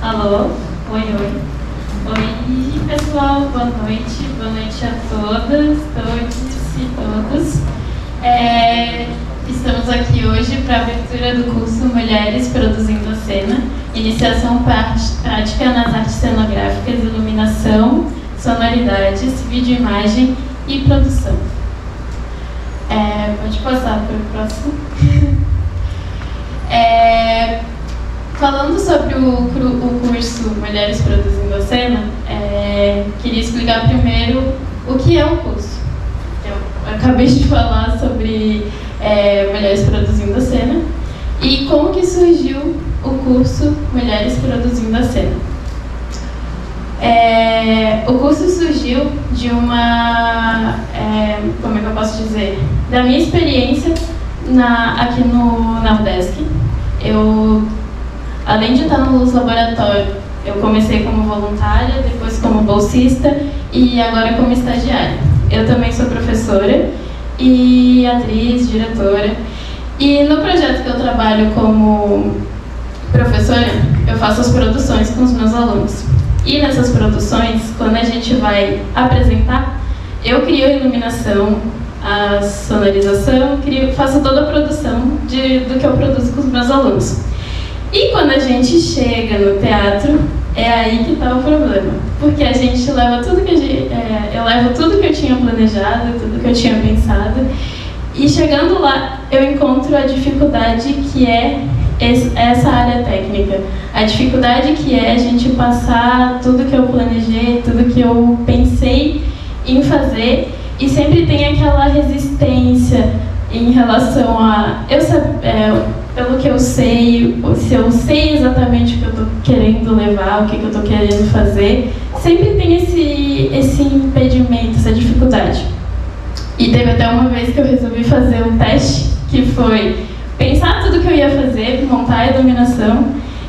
Alô? Oi, oi. Oi, pessoal, boa noite. Boa noite a todas, todos e todos. Estamos aqui hoje para a abertura do curso Mulheres Produzindo a Cena, Iniciação Prática nas Artes Cenográficas, Iluminação, Sonoridades, Videoimagem e Produção. Pode passar para o próximo. Falando sobre o curso Mulheres Produzindo a Cena, queria explicar primeiro o que é o curso. Eu acabei de falar sobre Mulheres Produzindo a Cena e como que surgiu o curso Mulheres Produzindo a Cena. O curso surgiu de uma, como é que eu posso dizer, da minha experiência aqui na UDESC. Além de estar no Luz Laboratório, eu comecei como voluntária, depois como bolsista e agora como estagiária. Eu também sou professora e atriz, diretora. E no projeto que eu trabalho como professora, eu faço as produções com os meus alunos. E nessas produções, quando a gente vai apresentar, eu crio a iluminação, a sonorização, faço toda a produção do que eu produzo com os meus alunos. E quando a gente chega no teatro, é aí que está o problema. Porque a gente leva tudo que eu levo tudo que eu tinha planejado, tudo que eu tinha pensado, e chegando lá, eu encontro a dificuldade que é essa área técnica. A dificuldade que é a gente passar tudo que eu planejei, tudo que eu pensei em fazer, e sempre tem aquela resistência em relação a pelo que eu sei, se eu sei exatamente o que eu estou querendo levar, o que eu estou querendo fazer, sempre tem esse impedimento, essa dificuldade. E teve até uma vez que eu resolvi fazer um teste, que foi pensar tudo que eu ia fazer, montar a iluminação,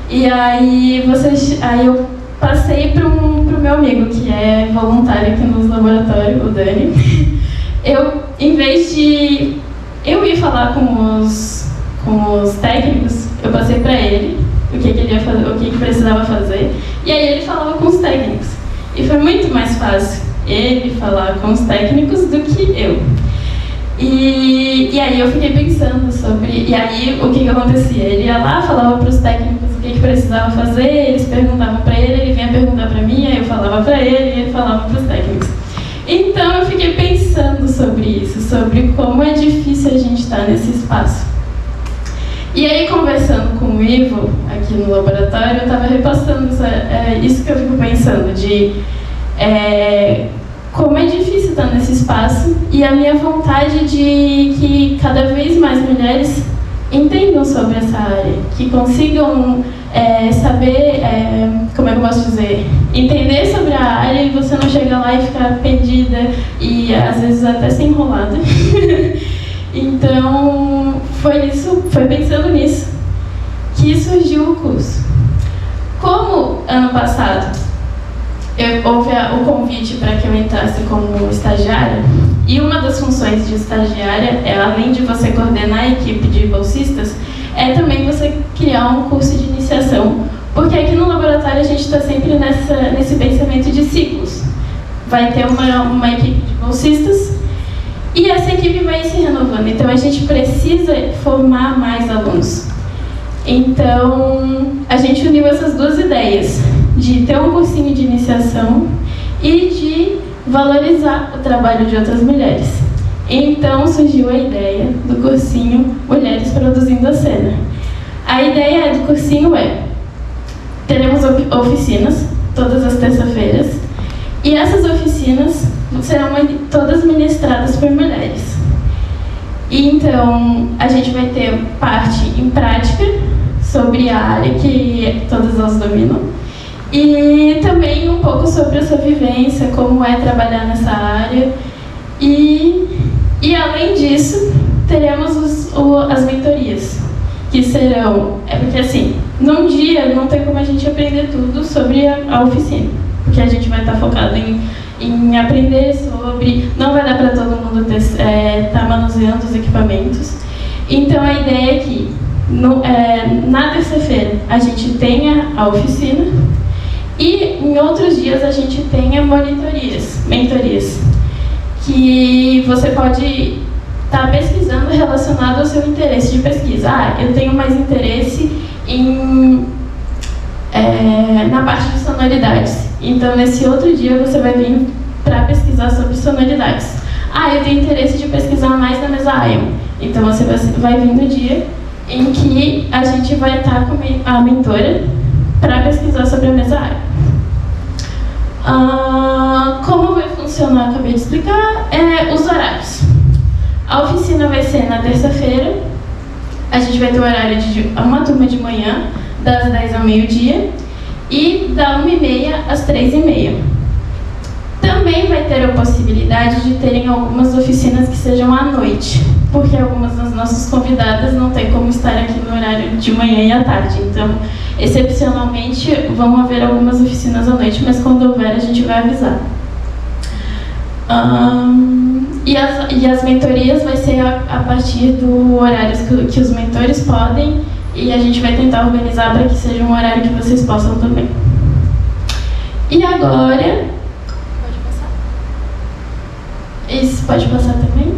e aí eu passei para o meu amigo, que é voluntário aqui no laboratório, o Dani. Em vez de eu ir falar com os técnicos, eu passei para ele o que ele ia fazer, o que precisava fazer, e aí ele falava com os técnicos. E foi muito mais fácil ele falar com os técnicos do que eu. E aí eu fiquei pensando sobre... E aí o que acontecia? Ele ia lá, falava para os técnicos o que precisava fazer, eles perguntavam para ele vinha perguntar para mim, aí eu falava para ele e ele falava para os técnicos. Então eu fiquei pensando sobre isso, sobre como é difícil a gente estar nesse espaço. E aí, conversando com o Ivo, aqui no laboratório, eu estava repassando isso que eu fico pensando, de como é difícil estar nesse espaço, e a minha vontade de que cada vez mais mulheres entendam sobre essa área, que consigam saber, como é que eu posso dizer, entender sobre a área e você não chegar lá e ficar perdida e às vezes até ser enrolada. Então, foi pensando nisso que surgiu o curso. Como ano passado houve o convite para que eu entrasse como estagiária, e uma das funções de estagiária além de você coordenar a equipe de bolsistas, é também você criar um curso de iniciação, porque aqui no laboratório a gente está sempre nesse pensamento de ciclos. Vai ter uma equipe de bolsistas e essa equipe vai se renovando, então a gente precisa formar mais alunos. Então, a gente uniu essas duas ideias, de ter um cursinho de iniciação e de valorizar o trabalho de outras mulheres. Então, surgiu a ideia do cursinho Mulheres Produzindo a Cena. A ideia do cursinho teremos oficinas todas as terças-feiras, e essas oficinas serão todas ministradas por mulheres. E então, a gente vai ter parte em prática sobre a área que todas elas dominam, e também um pouco sobre a sua vivência, como é trabalhar nessa área. E além disso, teremos as mentorias, que serão... porque assim, num dia não tem como a gente aprender tudo sobre a oficina, porque a gente vai estar focado em aprender sobre... Não vai dar para todo mundo estar manuseando os equipamentos. Então a ideia é que Na terça-feira a gente tem a oficina e em outros dias a gente tem mentorias, que você pode estar pesquisando relacionado ao seu interesse de pesquisa. Eu tenho mais interesse na parte de sonoridades, então nesse outro dia você vai vir para pesquisar sobre sonoridades. Eu tenho interesse de pesquisar mais na mesa ION, então você vai vir no dia em que a gente vai estar com a mentora para pesquisar sobre a mesa ION. Como vai funcionar, acabei de explicar, os horários. A oficina vai ser na terça-feira, a gente vai ter o horário de uma turma de manhã, das 10 ao meio-dia, e da 1h30 às 3h30. Também vai ter a possibilidade de terem algumas oficinas que sejam à noite, porque algumas das nossas convidadas não têm como estar aqui no horário de manhã e à tarde. Então, excepcionalmente, vão haver algumas oficinas à noite, mas quando houver, a gente vai avisar. E as mentorias vai ser a partir do horário que os mentores podem, e a gente vai tentar organizar para que seja um horário que vocês possam também. E agora... Isso, pode passar também.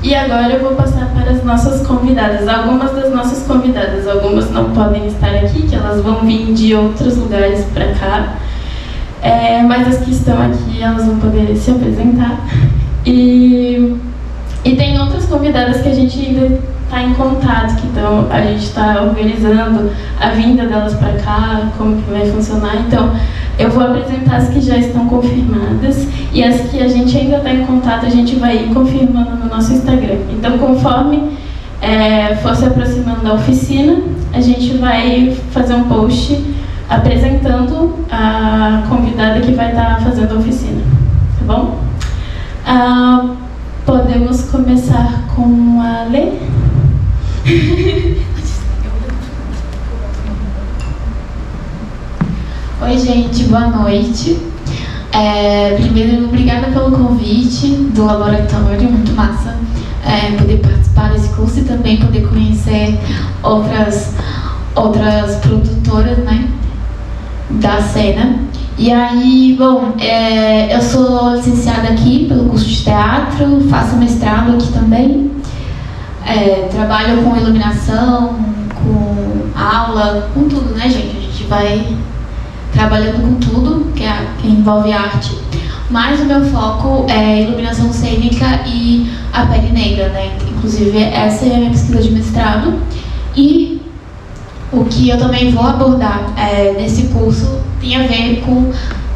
E agora eu vou passar para as nossas convidadas. Algumas das nossas convidadas, algumas não podem estar aqui, que elas vão vir de outros lugares para cá. Mas as que estão aqui, elas vão poder se apresentar. E tem outras convidadas que a gente ainda está em contato, a gente está organizando a vinda delas para cá, como que vai funcionar. Então, eu vou apresentar as que já estão confirmadas e as que a gente ainda está em contato, a gente vai ir confirmando no nosso Instagram. Então, conforme for se aproximando da oficina, a gente vai fazer um post apresentando a convidada que vai estar fazendo a oficina, tá bom? Podemos começar com a Lê? Oi, gente, boa noite. Primeiro, obrigada pelo convite do laboratório, muito massa poder participar desse curso e também poder conhecer outras produtoras, né, da cena. E aí, bom, eu sou licenciada aqui pelo curso de teatro, faço mestrado aqui também, trabalho com iluminação, com aula, com tudo, né, gente? A gente vai trabalhando com tudo que envolve arte, mas o meu foco é iluminação cênica e a pele negra, né? Inclusive, essa é a minha pesquisa de mestrado. E o que eu também vou abordar nesse curso tem a ver com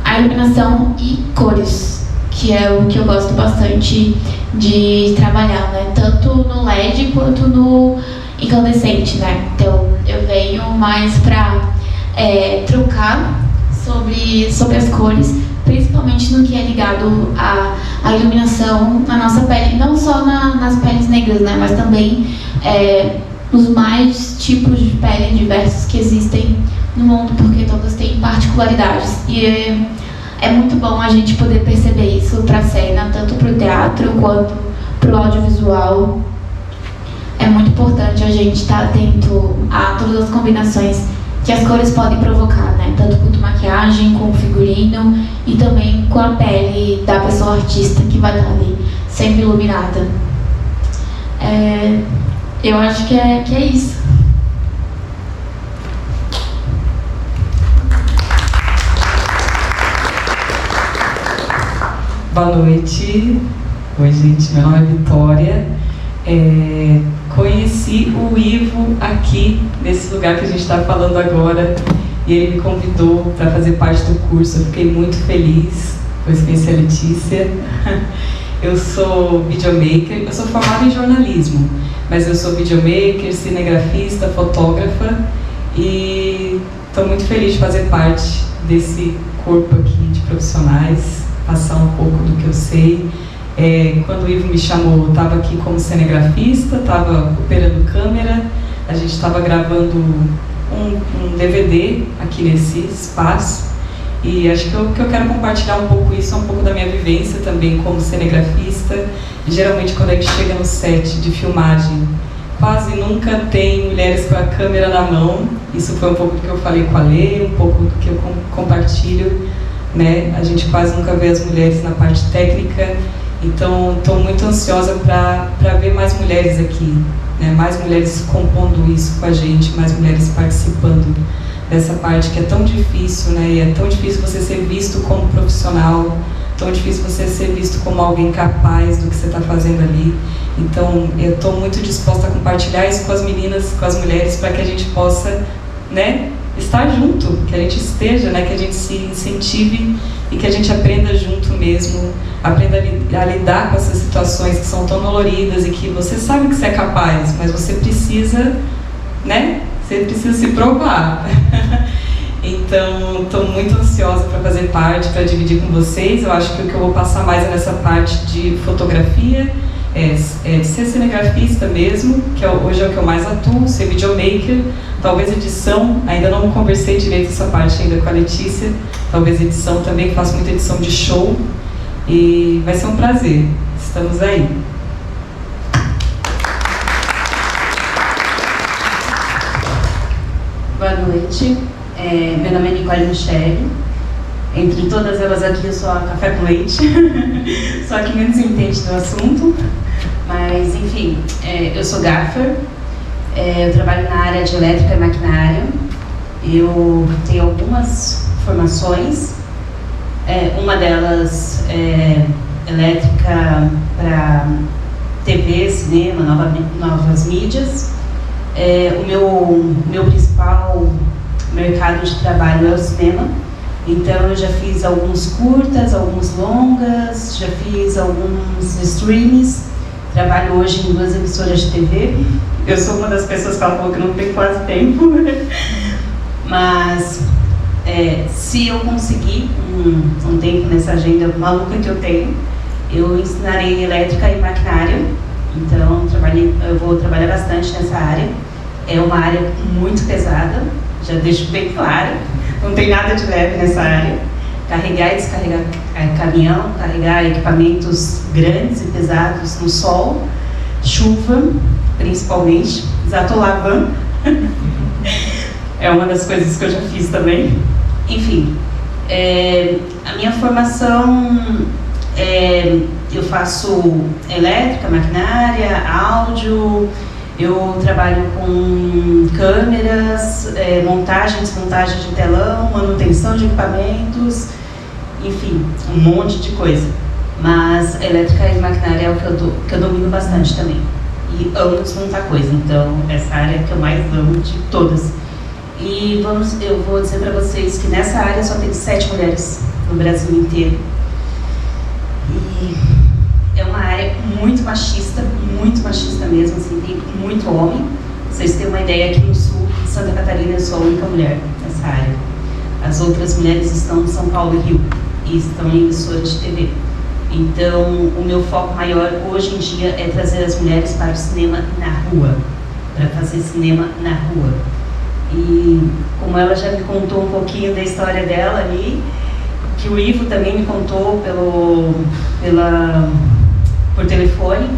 a iluminação e cores, que é o que eu gosto bastante de trabalhar, né? Tanto no LED quanto no incandescente, né? Então, eu venho mais para trocar sobre as cores, principalmente no que é ligado à iluminação na nossa pele, não só nas peles negras, né? Mas também nos mais tipos de pele diversos que existem no mundo, porque todas têm particularidades. E é muito bom a gente poder perceber isso para a cena, tanto para o teatro quanto para o audiovisual. É muito importante a gente estar atento a todas as combinações que as cores podem provocar, né? Tanto quanto maquiagem, com figurino e também com a pele da pessoa artista que vai estar ali sendo iluminada. Eu acho que é isso. Boa noite. Oi, gente, meu nome é Vitória. Conheci o Ivo aqui, nesse lugar que a gente está falando agora, e ele me convidou para fazer parte do curso. Eu fiquei muito feliz, depois conheci a Letícia. Eu sou videomaker, eu sou formada em jornalismo, mas eu sou videomaker, cinegrafista, fotógrafa, e estou muito feliz de fazer parte desse corpo aqui de profissionais, passar um pouco do que eu sei. Quando o Ivo me chamou, eu estava aqui como cinegrafista, estava operando câmera, a gente estava gravando um DVD aqui nesse espaço, e acho que o que eu quero compartilhar um pouco isso é um pouco da minha vivência também como cinegrafista. E geralmente quando a gente chega no set de filmagem quase nunca tem mulheres com a câmera na mão. Isso foi um pouco do que eu falei com a Lê, um pouco do que eu compartilho, né? A gente quase nunca vê as mulheres na parte técnica, então estou muito ansiosa para ver mais mulheres aqui, né? Mais mulheres compondo isso com a gente, mais mulheres participando dessa parte que é tão difícil, né? E é tão difícil você ser visto como profissional, tão difícil você ser visto como alguém capaz do que você está fazendo ali. Então, eu estou muito disposta a compartilhar isso com as meninas, com as mulheres, para que a gente possa, né, estar junto, que a gente esteja, né, que a gente se incentive e que a gente aprenda junto mesmo, aprenda a lidar com essas situações que são tão doloridas e que você sabe que você é capaz, mas você precisa, né, você precisa se provar. Então, estou muito ansiosa para fazer parte, para dividir com vocês. Eu acho que o que eu vou passar mais é nessa parte de fotografia, de ser cinegrafista mesmo, que hoje é o que eu mais atuo, ser videomaker, talvez edição, ainda não conversei direito essa parte ainda com a Letícia, talvez edição também, faço muita edição de show, e vai ser um prazer. Estamos aí. Boa noite, meu nome é Nicole Michele. Entre todas elas aqui eu sou a café com leite, só que menos entende do assunto, mas enfim, eu sou gaffer, eu trabalho na área de elétrica e maquinário, eu tenho algumas formações, uma delas é elétrica para TV, cinema, novas mídias. O meu principal mercado de trabalho é o cinema. Então eu já fiz alguns curtas, alguns longas, já fiz alguns streams, trabalho hoje em 2 emissoras de TV. Eu sou uma das pessoas que ela falou que não tem quase tempo, mas se eu conseguir um tempo nessa agenda maluca que eu tenho, eu ensinarei elétrica e maquinário. Então eu vou trabalhar bastante nessa área. É uma área muito pesada, já deixo bem claro. Não tem nada de leve nessa área. Carregar e descarregar caminhão, carregar equipamentos grandes e pesados no sol, chuva, principalmente, desatolar van. É uma das coisas que eu já fiz também. Enfim, a minha formação, eu faço elétrica, maquinária, áudio. Eu trabalho com câmeras, montagem, desmontagem de telão, manutenção de equipamentos, enfim, um monte de coisa. Mas elétrica e maquinária é o que eu domino bastante também. E amo desmontar coisa, então essa área é a que eu mais amo de todas. E eu vou dizer para vocês que nessa área só tem 7 mulheres no Brasil inteiro. E é uma área muito machista mesmo, assim, tem muito homem. Pra vocês terem uma ideia, aqui no sul de Santa Catarina eu sou a única mulher nessa área. As outras mulheres estão em São Paulo e Rio, e estão em emissoras de TV. Então, o meu foco maior hoje em dia é trazer as mulheres para o cinema na rua, para fazer cinema na rua. E como ela já me contou um pouquinho da história dela ali, que o Ivo também me contou por telefone,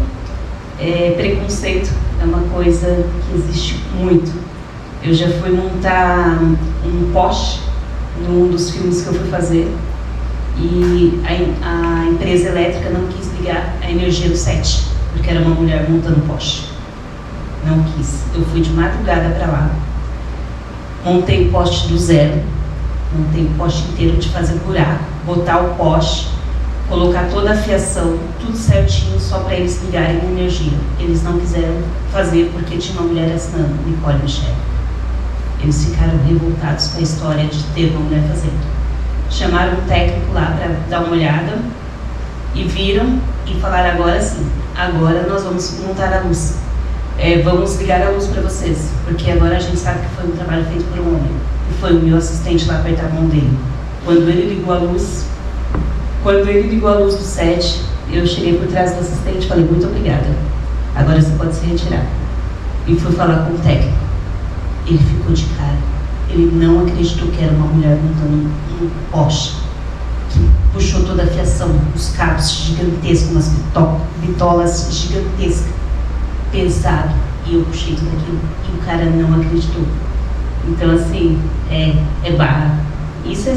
preconceito é uma coisa que existe muito. Eu já fui montar um poste num dos filmes que eu fui fazer e a empresa elétrica não quis ligar a energia do set, porque era uma mulher montando poste. Não quis. Eu fui de madrugada para lá, montei o poste do zero, montei o poste inteiro de fazer buraco, botar o poste, colocar toda a fiação, tudo certinho, só para eles ligarem a energia. Eles não quiseram fazer porque tinha uma mulher assinando, Nicole Michele. Eles ficaram revoltados com a história de ter uma mulher fazendo. Chamaram um técnico lá para dar uma olhada e viram e falaram: agora sim, agora nós vamos montar a luz. Vamos ligar a luz para vocês, porque agora a gente sabe que foi um trabalho feito por um homem. E foi o meu assistente lá apertar a mão dele. Quando ele ligou a luz do set, eu cheguei por trás do assistente e falei: muito obrigada, agora você pode se retirar. E fui falar com o técnico. Ele ficou de cara. Ele não acreditou que era uma mulher montando um poste, que puxou toda a fiação, os cabos gigantescos, umas bitolas gigantescas, pesado. e eu puxei tudo aquilo e o cara não acreditou. Então, assim, é barra. Isso é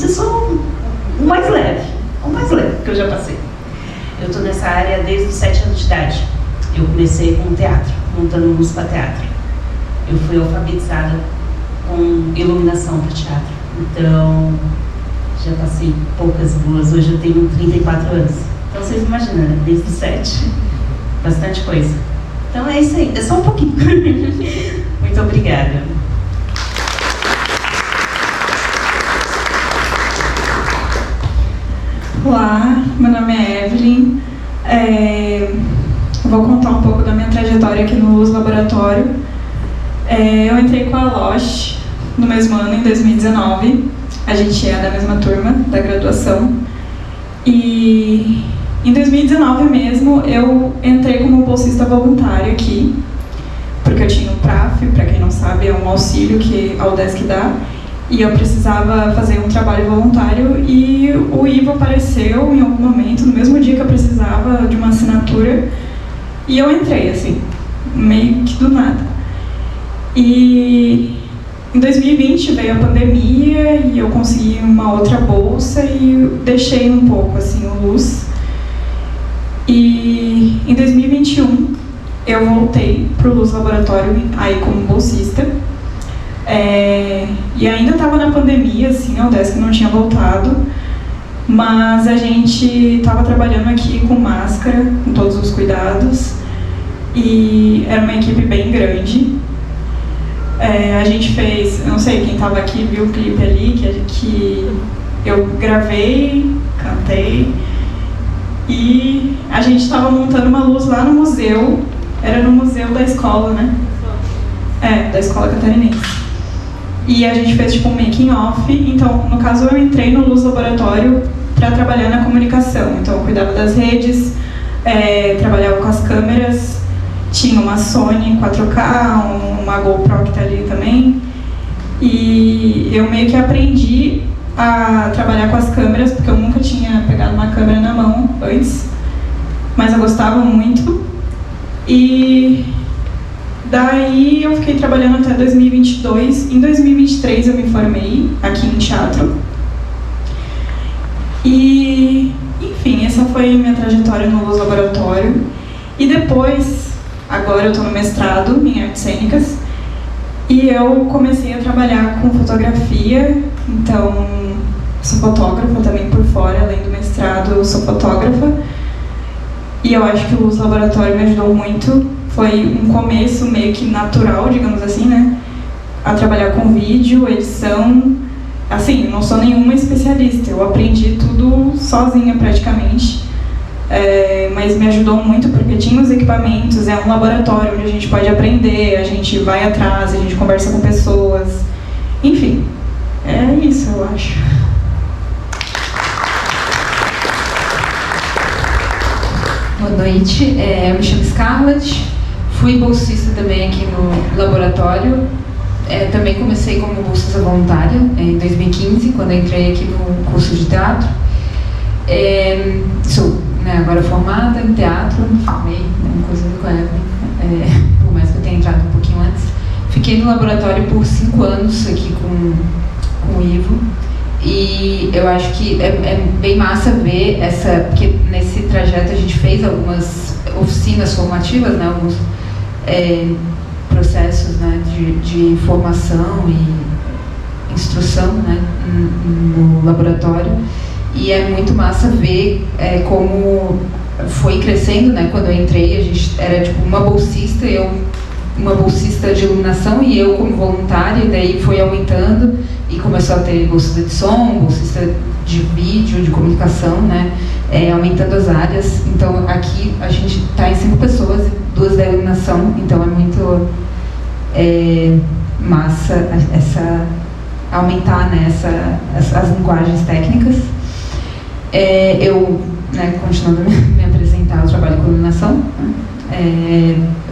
só o mais leve que eu já passei. Eu estou nessa área desde os 7 anos de idade. Eu comecei com teatro, montando música para teatro. Eu fui alfabetizada com iluminação para teatro. Então, já passei poucas boas. Hoje eu tenho 34 anos. Então, vocês imaginam, né? Desde os 7, bastante coisa. Então, é isso aí. É só um pouquinho. Muito obrigada. Olá, meu nome é Evelyn. Eu vou contar um pouco da minha trajetória aqui no Luz Laboratório. Eu entrei com a Loche no mesmo ano, em 2019. A gente é da mesma turma da graduação. E em 2019 mesmo, eu entrei como bolsista voluntária aqui, porque eu tinha um PRAF, para quem não sabe, é um auxílio que a UDESC dá. E eu precisava fazer um trabalho voluntário e o Ivo apareceu em algum momento, no mesmo dia que eu precisava de uma assinatura, e eu entrei, assim, meio que do nada. E em 2020 veio a pandemia e eu consegui uma outra bolsa e deixei um pouco, assim, o Luz. E em 2021 eu voltei para o Luz Laboratório, aí como bolsista. E ainda estava na pandemia, assim, a UDESC não tinha voltado, mas a gente estava trabalhando aqui com máscara, com todos os cuidados, e era uma equipe bem grande. A gente fez, eu não sei quem estava aqui viu o clipe ali, que eu gravei, cantei, e a gente estava montando uma luz lá no museu, era no museu da escola, né? Da escola catarinense. E a gente fez tipo um making off. Então, no caso, eu entrei no Luz Laboratório para trabalhar na comunicação. Então, eu cuidava das redes, trabalhava com as câmeras, tinha uma Sony 4K, uma GoPro que tá ali também. E eu meio que aprendi a trabalhar com as câmeras, porque eu nunca tinha pegado uma câmera na mão antes, mas eu gostava muito. E daí eu fiquei trabalhando até 2022. Em 2023 eu me formei aqui em teatro. E, enfim, essa foi a minha trajetória no Luz Laboratório. E depois, agora eu estou no mestrado em artes cênicas. E eu comecei a trabalhar com fotografia. Então, sou fotógrafa também por fora, além do mestrado, eu sou fotógrafa. E eu acho que o Luz Laboratório me ajudou muito. Foi um começo meio que natural, digamos assim, né? A trabalhar com vídeo, edição. Assim, não sou nenhuma especialista, eu aprendi tudo sozinha praticamente. Mas me ajudou muito porque tinha os equipamentos, é um laboratório onde a gente pode aprender, a gente vai atrás, a gente conversa com pessoas. Enfim, é isso, eu acho. Boa noite, eu me chamo Scarlett, fui bolsista também aqui no laboratório, também comecei como bolsista voluntária em 2015, quando eu entrei aqui no curso de teatro. Sou agora formada em teatro, formei, coisa com a Evelyn, por mais que eu tenha entrado um pouquinho antes. Fiquei no laboratório por 5 anos aqui com o Ivo. E eu acho que é bem massa ver porque nesse trajeto a gente fez algumas oficinas formativas, né, alguns processos, né, de formação e instrução, né, no laboratório. E é muito massa ver como foi crescendo, né, quando eu entrei, a gente era tipo uma bolsista de iluminação e eu como voluntária, e daí foi aumentando e começou a ter bolsista de som, bolsista de vídeo, de comunicação, né, aumentando as áreas. Então aqui a gente está em 5 pessoas e 2 da iluminação, então é muito massa aumentar, né, as linguagens técnicas. Eu, né, continuando a me apresentar, eu trabalho com iluminação, né?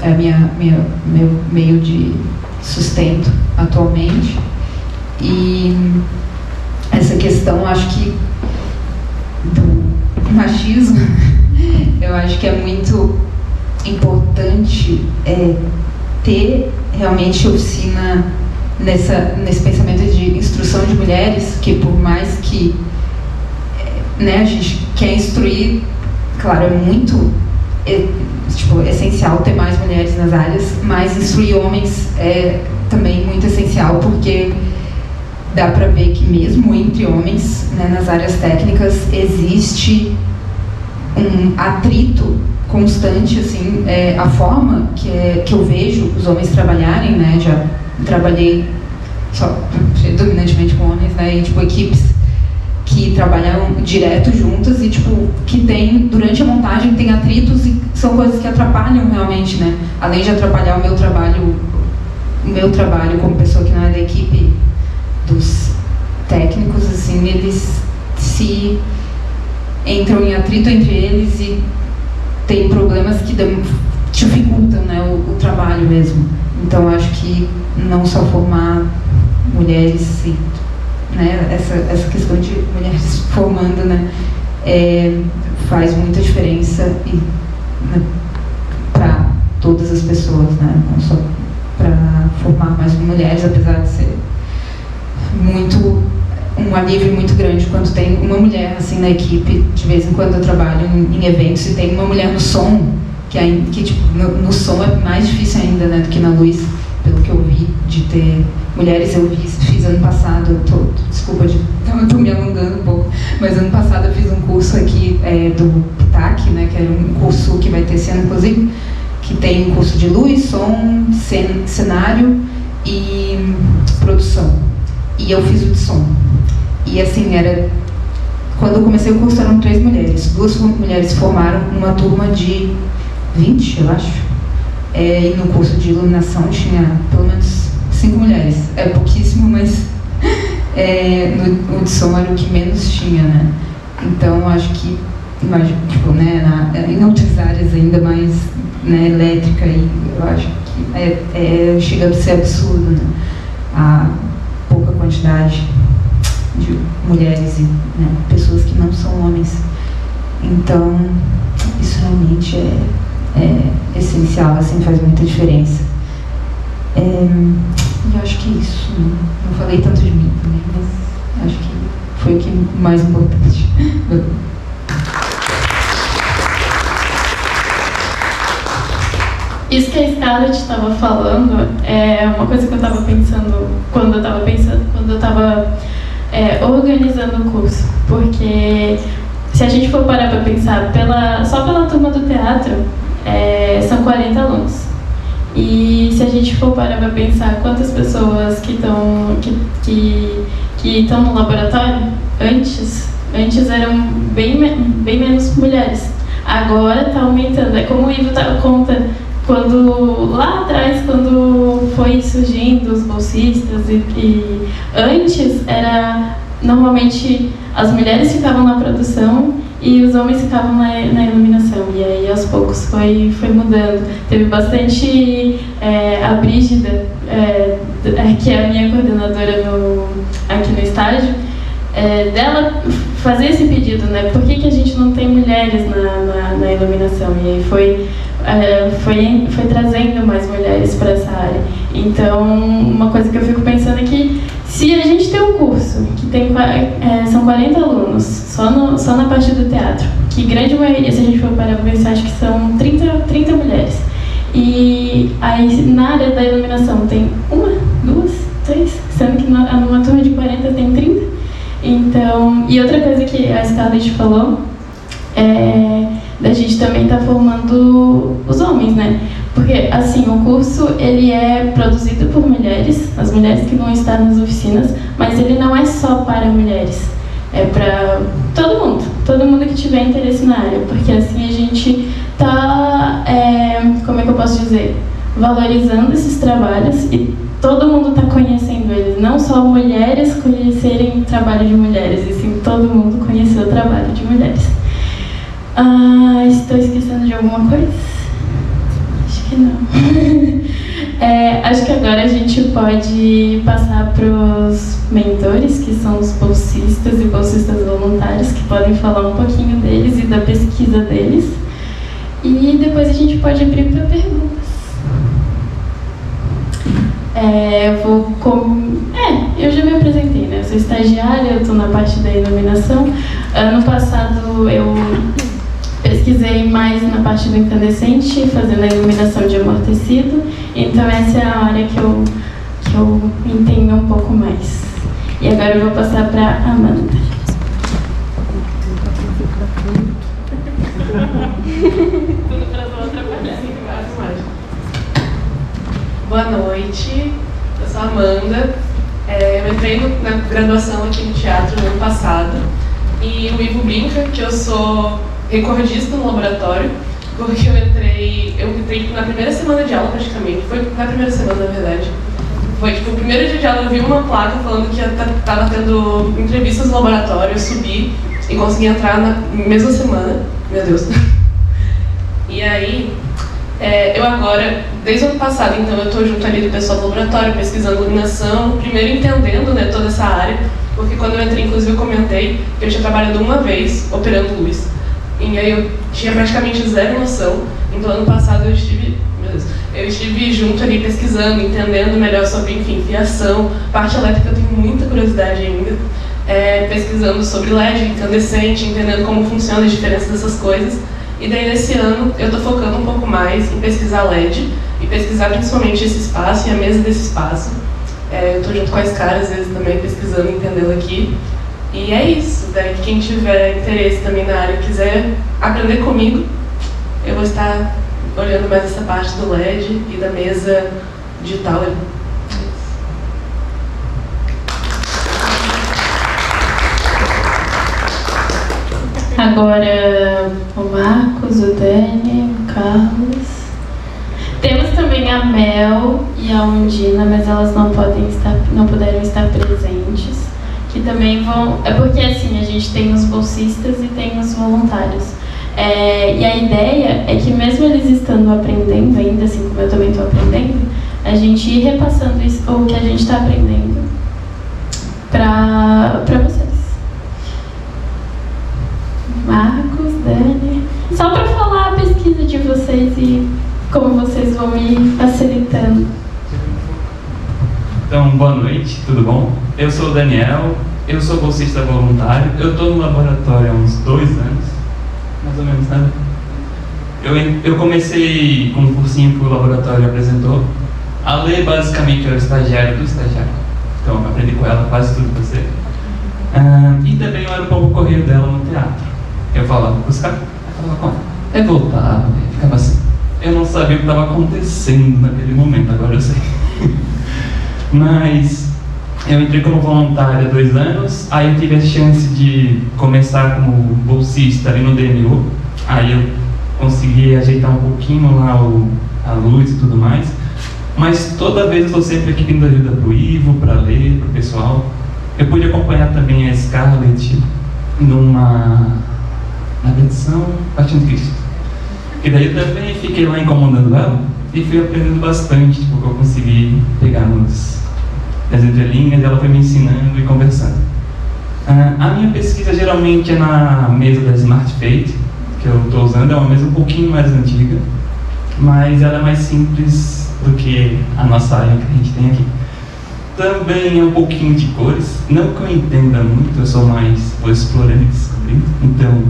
É meu meio de sustento atualmente. E essa questão, acho que do machismo, eu acho que é muito importante ter realmente oficina nesse pensamento de instrução de mulheres, que por mais que a gente quer instruir, claro, é muito essencial ter mais mulheres nas áreas, mas instruir homens é também muito essencial, porque dá para ver que mesmo entre homens, nas áreas técnicas, existe um atrito constante, assim, a forma que eu vejo os homens trabalharem, já trabalhei só predominantemente com homens, e equipes que trabalham direto juntas e que tem, durante a montagem, tem atritos e são coisas que atrapalham realmente, além de atrapalhar o meu trabalho como pessoa que não é da equipe dos técnicos, assim, eles se entram em atrito entre eles e tem problemas que dificultam o trabalho mesmo. Então acho que não só formar mulheres e essa questão de mulheres formando faz muita diferença e para todas as pessoas, não só para formar mais mulheres, apesar de ser um alívio muito grande quando tem uma mulher assim na equipe. De vez em quando eu trabalho em eventos e tem uma mulher no som, no som é mais difícil ainda, do que na luz, pelo que eu vi, de ter mulheres. Eu fiz ano passado, desculpa, estou me alongando um pouco, mas ano passado eu fiz um curso aqui do PITAC, que era um curso que vai ter esse ano, inclusive, que tem um curso de luz, som, cenário e produção. E eu fiz o de som. E assim, quando eu comecei o curso eram 3 mulheres. 2 mulheres formaram uma turma de 20, eu acho. E no curso de iluminação tinha pelo menos 5 mulheres. É pouquíssimo, mas no de som era o que menos tinha, Então, acho que, em outras áreas ainda mais, elétrica, e eu acho que chega a ser absurdo, a pouca quantidade de mulheres e pessoas que não são homens. Então, isso realmente é essencial, assim, faz muita diferença. Eu acho que isso, não falei tanto de mim também, mas acho que foi o que mais importante. Isso que a Scarlett estava falando é uma coisa que eu estava pensando quando eu estava organizando o curso, porque se a gente for parar para pensar, só pela turma do teatro, são 40 alunos. E se a gente for parar para pensar quantas pessoas que estão no laboratório, antes eram bem menos mulheres. Agora está aumentando. É como o Ivo conta, lá atrás, quando foi surgindo os bolsistas, e antes normalmente as mulheres ficavam na produção e os homens ficavam na iluminação, e aí aos poucos foi mudando. Teve bastante, a Brígida, que é a minha coordenadora aqui no estágio, dela fazer esse pedido, por que a gente não tem mulheres na iluminação? E aí foi trazendo mais mulheres para essa área. Então, uma coisa que eu fico pensando é que se a gente tem um curso que são 40 alunos, só na parte do teatro, que grande maioria, se a gente for parar para pensar, acho que são 30 mulheres. E aí na área da iluminação tem 1, 2, 3, sendo que numa turma de 40 tem 30. Então, e outra coisa que a Scarlett falou da gente também estar formando os homens, Porque, assim, o curso, ele é produzido por mulheres, as mulheres que vão estar nas oficinas, mas ele não é só para mulheres, é para todo mundo que tiver interesse na área, porque assim a gente está, como é que eu posso dizer, valorizando esses trabalhos e todo mundo está conhecendo eles, não só mulheres conhecerem o trabalho de mulheres, e sim todo mundo conhecer o trabalho de mulheres. Estou esquecendo de alguma coisa? Acho que não. Acho que agora a gente pode passar para os mentores, que são os bolsistas e bolsistas voluntários, que podem falar um pouquinho deles e da pesquisa deles. E depois a gente pode abrir para perguntas. Eu já me apresentei, né? Eu sou estagiária, eu estou na parte da iluminação. Ano passado eu pesquisei mais na parte do incandescente, fazendo a iluminação de amortecido. Então essa é a área que eu entendo um pouco mais. E agora eu vou passar para a Amanda. Tudo para não atrapalhar. Boa noite, eu sou a Amanda. Eu entrei na graduação aqui no teatro no ano passado e o Ivo brinca que eu sou recordista no laboratório, porque eu entrei na primeira semana de aula praticamente, foi na primeira semana na verdade. Foi tipo, o primeiro dia de aula eu vi uma placa falando que estava tendo entrevistas no laboratório, eu subi e consegui entrar na mesma semana, meu Deus. E aí, eu agora, desde o ano passado, então eu estou junto ali do pessoal do laboratório, pesquisando iluminação, primeiro entendendo, né, toda essa área, porque quando eu entrei, inclusive, eu comentei que eu tinha trabalhado uma vez operando luz. E aí eu tinha praticamente zero noção, então ano passado eu estive junto ali pesquisando, entendendo melhor sobre, enfim, fiação, parte elétrica eu tenho muita curiosidade ainda, pesquisando sobre LED, incandescente, entendendo como funciona a diferença dessas coisas. E daí nesse ano eu estou focando um pouco mais em pesquisar LED e pesquisar principalmente esse espaço e a mesa desse espaço. Eu estou junto com a Scar às vezes também pesquisando, entendendo aqui. E é isso, daí quem tiver interesse também na área e quiser aprender comigo, eu vou estar olhando mais essa parte do LED e da mesa digital. Agora o Marcos, o Dani, o Carlos. Temos também a Mel e a Undina, mas elas não puderam estar presentes. Que também vão... É porque assim, a gente tem os bolsistas e tem os voluntários. E a ideia é que mesmo eles estando aprendendo ainda, assim como eu também estou aprendendo, a gente ir repassando isso, o que a gente está aprendendo para vocês. Marcos, Dani... Só para falar a pesquisa de vocês e como vocês vão me facilitando. Então, boa noite, tudo bom? Eu sou o Daniel, eu sou bolsista voluntário, eu estou no laboratório há uns 2 anos, mais ou menos, né? Eu comecei com um cursinho que o laboratório apresentou. A Lê, basicamente, eu era estagiário do estagiário, então eu aprendi com ela quase tudo que eu sei. E também eu era um pouco correio dela no teatro. Eu falava com os caras, voltava, ficava assim. Eu não sabia o que estava acontecendo naquele momento, agora eu sei. Mas eu entrei como voluntário há 2 anos, aí eu tive a chance de começar como bolsista ali no DMU, aí eu consegui ajeitar um pouquinho lá a luz e tudo mais, mas toda vez eu estou sempre aqui pedindo ajuda para o Ivo, para a Lê, para o pessoal. Eu pude acompanhar também a Scarlett na petição Partindo de Cristo. E daí eu também fiquei lá incomodando ela e fui aprendendo bastante, porque eu consegui pegar nas entrelinhas e ela foi me ensinando e conversando. A minha pesquisa geralmente é na mesa da Smart Fate, que eu estou usando, é uma mesa um pouquinho mais antiga, mas ela é mais simples do que a nossa área que a gente tem aqui. Também é um pouquinho de cores, não que eu entenda muito, eu sou mais, vou explorando e descobrindo, então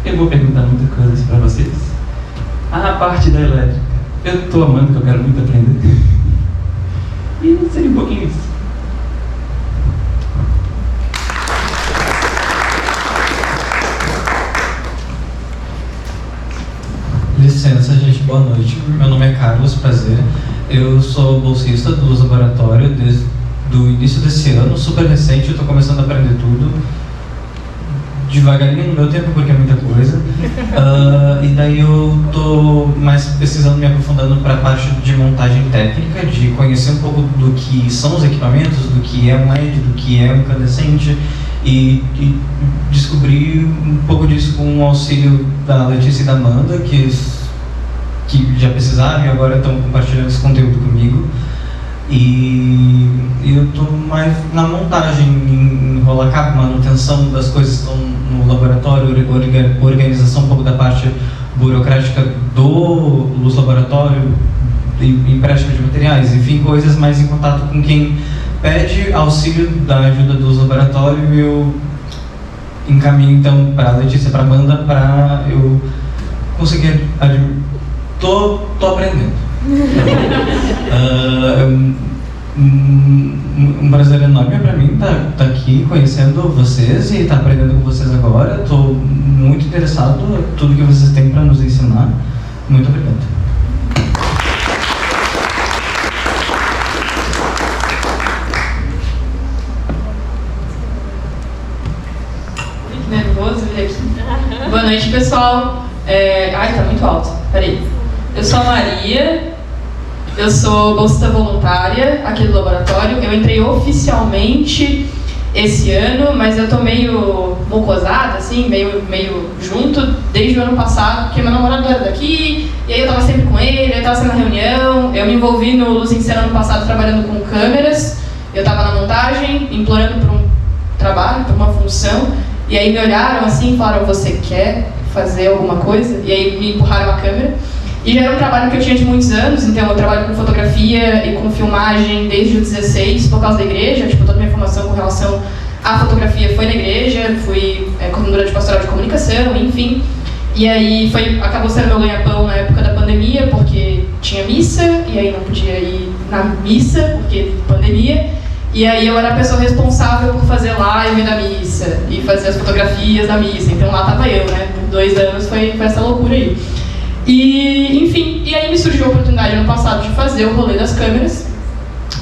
eu vou perguntar muitas coisas para vocês. A parte da elétrica, eu estou amando, que eu quero muito aprender. E seria um pouquinho isso. Licença, gente, boa noite. Meu nome é Carlos, prazer. Eu sou bolsista do Luz Laboratório desde o início desse ano, super recente, eu estou começando a aprender tudo. Devagarinho no meu tempo, porque é muita coisa. E daí eu estou mais pesquisando, me aprofundando para a parte de montagem técnica, de conhecer um pouco do que são os equipamentos, do que é um LED, do que é um incandescente, e descobri um pouco disso com o auxílio da Letícia e da Amanda, que já pesquisaram e agora estão compartilhando esse conteúdo comigo. E eu estou mais na montagem, em rolar cabo, manutenção das coisas que estão no laboratório, organização um pouco da parte burocrática do Luz Laboratório, empréstimo de materiais, enfim, coisas mais em contato com quem pede auxílio da ajuda dos laboratórios. Eu encaminho então para a Letícia, para a Amanda, para eu conseguir. Tô aprendendo. Um prazer enorme para mim estar aqui conhecendo vocês e estar aprendendo com vocês agora. Estou muito interessado em tudo que vocês têm para nos ensinar. Muito obrigado. Que nervoso vir aqui. Boa noite, pessoal. Ai, tá muito alto. Peraí. Eu sou a Maria. Eu sou bolsista voluntária aqui do laboratório. Eu entrei oficialmente esse ano, mas eu tô meio mocosada, assim, meio junto desde o ano passado, porque meu namorado era daqui, e aí eu tava sempre com ele, eu tava sempre na reunião. Eu me envolvi no Luz em Cena ano passado trabalhando com câmeras. Eu tava na montagem, implorando por um trabalho, por uma função, e aí me olharam assim e falaram: você quer fazer alguma coisa? E aí me empurraram a câmera. E já era um trabalho que eu tinha de muitos anos, então eu trabalho com fotografia e com filmagem desde os 16, por causa da igreja. Tipo, toda a minha formação com relação à fotografia foi na igreja, fui coordenadora de pastoral de comunicação, enfim. E aí acabou sendo meu ganha-pão na época da pandemia, porque tinha missa, e aí não podia ir na missa, porque pandemia. E aí eu era a pessoa responsável por fazer live da missa e fazer as fotografias da missa, então lá tava eu, né? Por 2 anos foi essa loucura aí. E, enfim, e aí me surgiu a oportunidade ano passado de fazer o rolê das câmeras.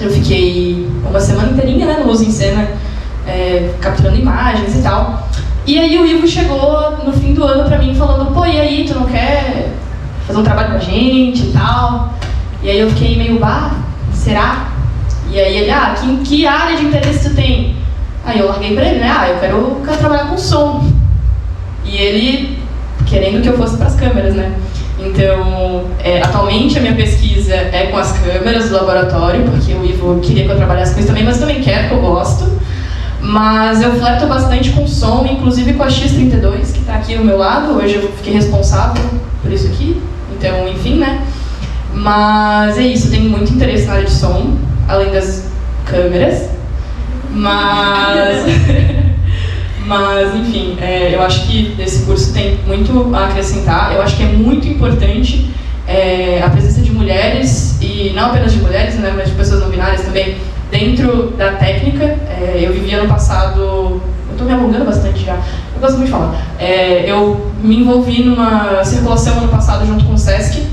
Eu fiquei uma semana inteirinha, né, no Luz em Cena, capturando imagens e tal. E aí o Ivo chegou no fim do ano pra mim falando: pô, e aí, tu não quer fazer um trabalho com a gente e tal? E aí eu fiquei meio, será? E aí ele: que área de interesse tu tem? Aí eu larguei pra ele, né, eu quero trabalhar com som. E ele querendo que eu fosse pras câmeras, né? Então, atualmente a minha pesquisa é com as câmeras do laboratório, porque o Ivo queria que eu trabalhasse com isso também, mas também quero, que eu gosto. Mas eu flerto bastante com som, inclusive com a X32, que está aqui ao meu lado. Hoje eu fiquei responsável por isso aqui, então, enfim, né? Mas é isso, eu tenho muito interesse na área de som, além das câmeras. Mas, enfim, eu acho que esse curso tem muito a acrescentar. Eu acho que é muito importante a presença de mulheres, e não apenas de mulheres, né, mas de pessoas não binárias também, dentro da técnica. Eu vivi ano passado... Eu estou me alongando bastante já, eu gosto muito de falar. Eu me envolvi numa circulação ano passado junto com o Sesc.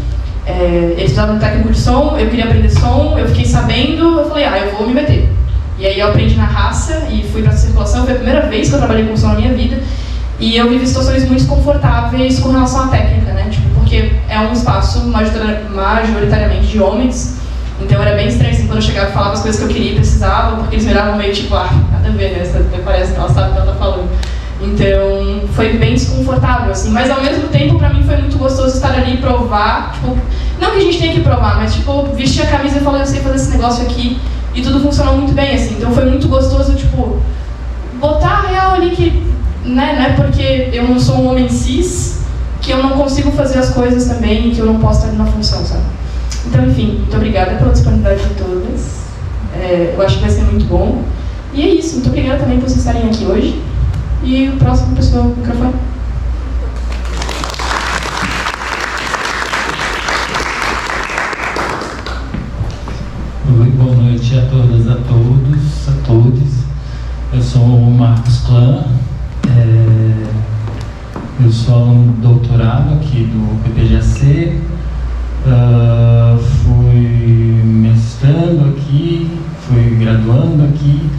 Eles precisavam de técnico de som, eu queria aprender som, eu fiquei sabendo, eu falei: eu vou me meter. E aí eu aprendi na raça e fui para a circulação. Foi a primeira vez que eu trabalhei com som na minha vida. E eu vivi situações muito desconfortáveis com relação à técnica, né? Tipo, porque é um espaço majoritariamente de homens. Então era bem estranho, assim, quando eu chegava e falava as coisas que eu queria e precisava, porque eles me olhavam meio tipo: nada a ver, né? Parece que ela sabe o que ela tá falando. Então foi bem desconfortável, assim. Mas ao mesmo tempo, pra mim, foi muito gostoso estar ali e provar. Tipo, não que a gente tenha que provar, mas tipo, vestir a camisa e falar: eu sei fazer esse negócio aqui. E tudo funcionou muito bem, assim. Então foi muito gostoso, tipo, botar a real ali que, né, não é porque eu não sou um homem cis que eu não consigo fazer as coisas também e que eu não posso estar ali na função, sabe? Então, enfim, muito obrigada pela disponibilidade de todas. Eu acho que vai ser muito bom. E é isso, muito obrigada também por vocês estarem aqui hoje. E o próximo, pessoal, microfone. Boa noite a todas, a todos, a todos. Eu sou o Marcos Clã, eu sou aluno de doutorado aqui do PPGAC, fui mestrando aqui, fui graduando aqui,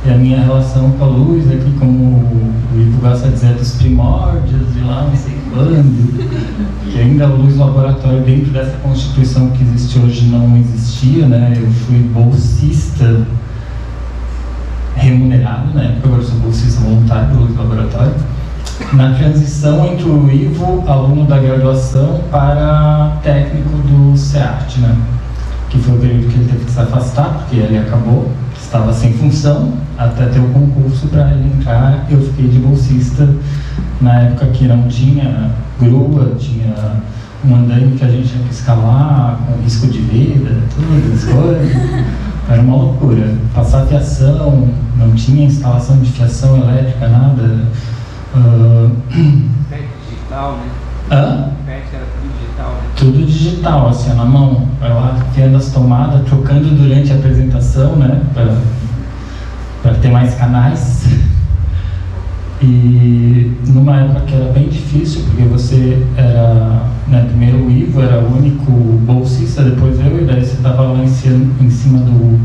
e a minha relação com a luz aqui, como o Ivo gosta de dizer, dos primórdios, de lá não sei quando, que ainda a luz laboratório dentro dessa constituição que existe hoje não existia, né? Eu fui bolsista remunerado, na época, agora eu sou bolsista voluntário do Luz Laboratório, na transição entre o Ivo, aluno da graduação, para técnico do SEART, né? Que foi o período que ele teve que se afastar, porque ele acabou, estava sem função, até ter o concurso para ele entrar. Eu fiquei de bolsista na época que não tinha grua, tinha um andaime que a gente tinha que escalar com risco de vida, todas as coisas. Era uma loucura. Passar fiação, não tinha instalação de fiação elétrica, nada. PET digital, né? PET era tudo digital, né? Tudo digital, assim, na mão. Ela enfiando as tomadas, trocando durante a apresentação, né? Para ter mais canais. E numa época que era bem difícil, porque você era, né, primeiro o Ivo era o único bolsista, depois eu, e daí você estava lá em cima do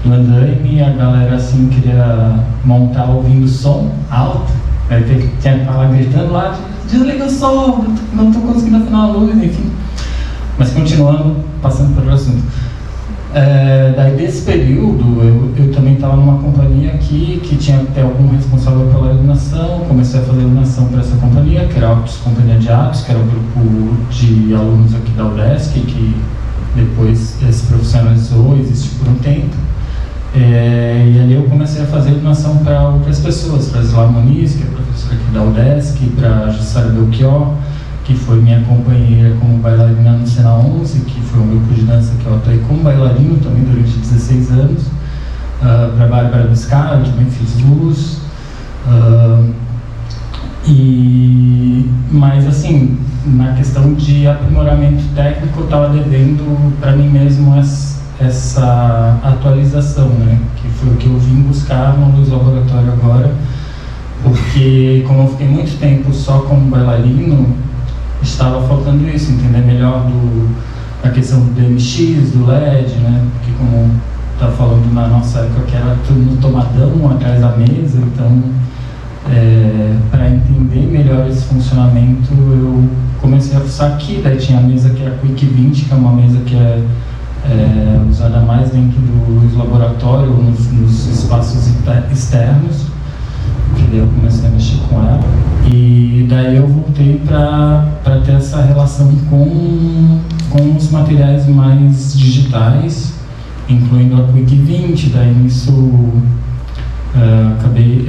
andaime e a galera assim queria montar ouvindo som alto, aí tinha que falar gritando lá, desliga o som, não estou conseguindo afinar a luz, enfim. Mas continuando, passando pelo assunto. Daí desse período eu também estava numa companhia aqui que tinha que ter algum responsável pela iluminação. Comecei a fazer iluminação para essa companhia, que era a Autos Companhia de Atos, que era o grupo de alunos aqui da UDESC, que depois se profissionalizou, existe por um tempo. E ali eu comecei a fazer iluminação para outras pessoas, para a Isla Muniz, que é professora aqui da UDESC, para a Jussara Belchior, que foi minha companheira como bailarina no Sena 11, que foi um grupo de dança que eu atuei como bailarino também durante 16 anos. Para a Bárbara Biscar, eu também fiz luz. Mas assim, na questão de aprimoramento técnico, eu estava devendo para mim mesmo essa atualização, né? Que foi o que eu vim buscar no Luz Laboratório agora, porque como eu fiquei muito tempo só como bailarino, estava faltando isso, entender melhor a questão do DMX, do LED, né? Porque como estava falando na nossa época que era tudo no tomadão atrás da mesa, então para entender melhor esse funcionamento eu comecei a fuçar aqui. Daí tinha a mesa que é a Quick 20, que é uma mesa que é usada mais dentro do Luz Laboratório, nos espaços externos. Que daí eu comecei a mexer com ela e daí eu voltei para ter essa relação com os materiais mais digitais, incluindo a Quick 20. Daí nisso eu acabei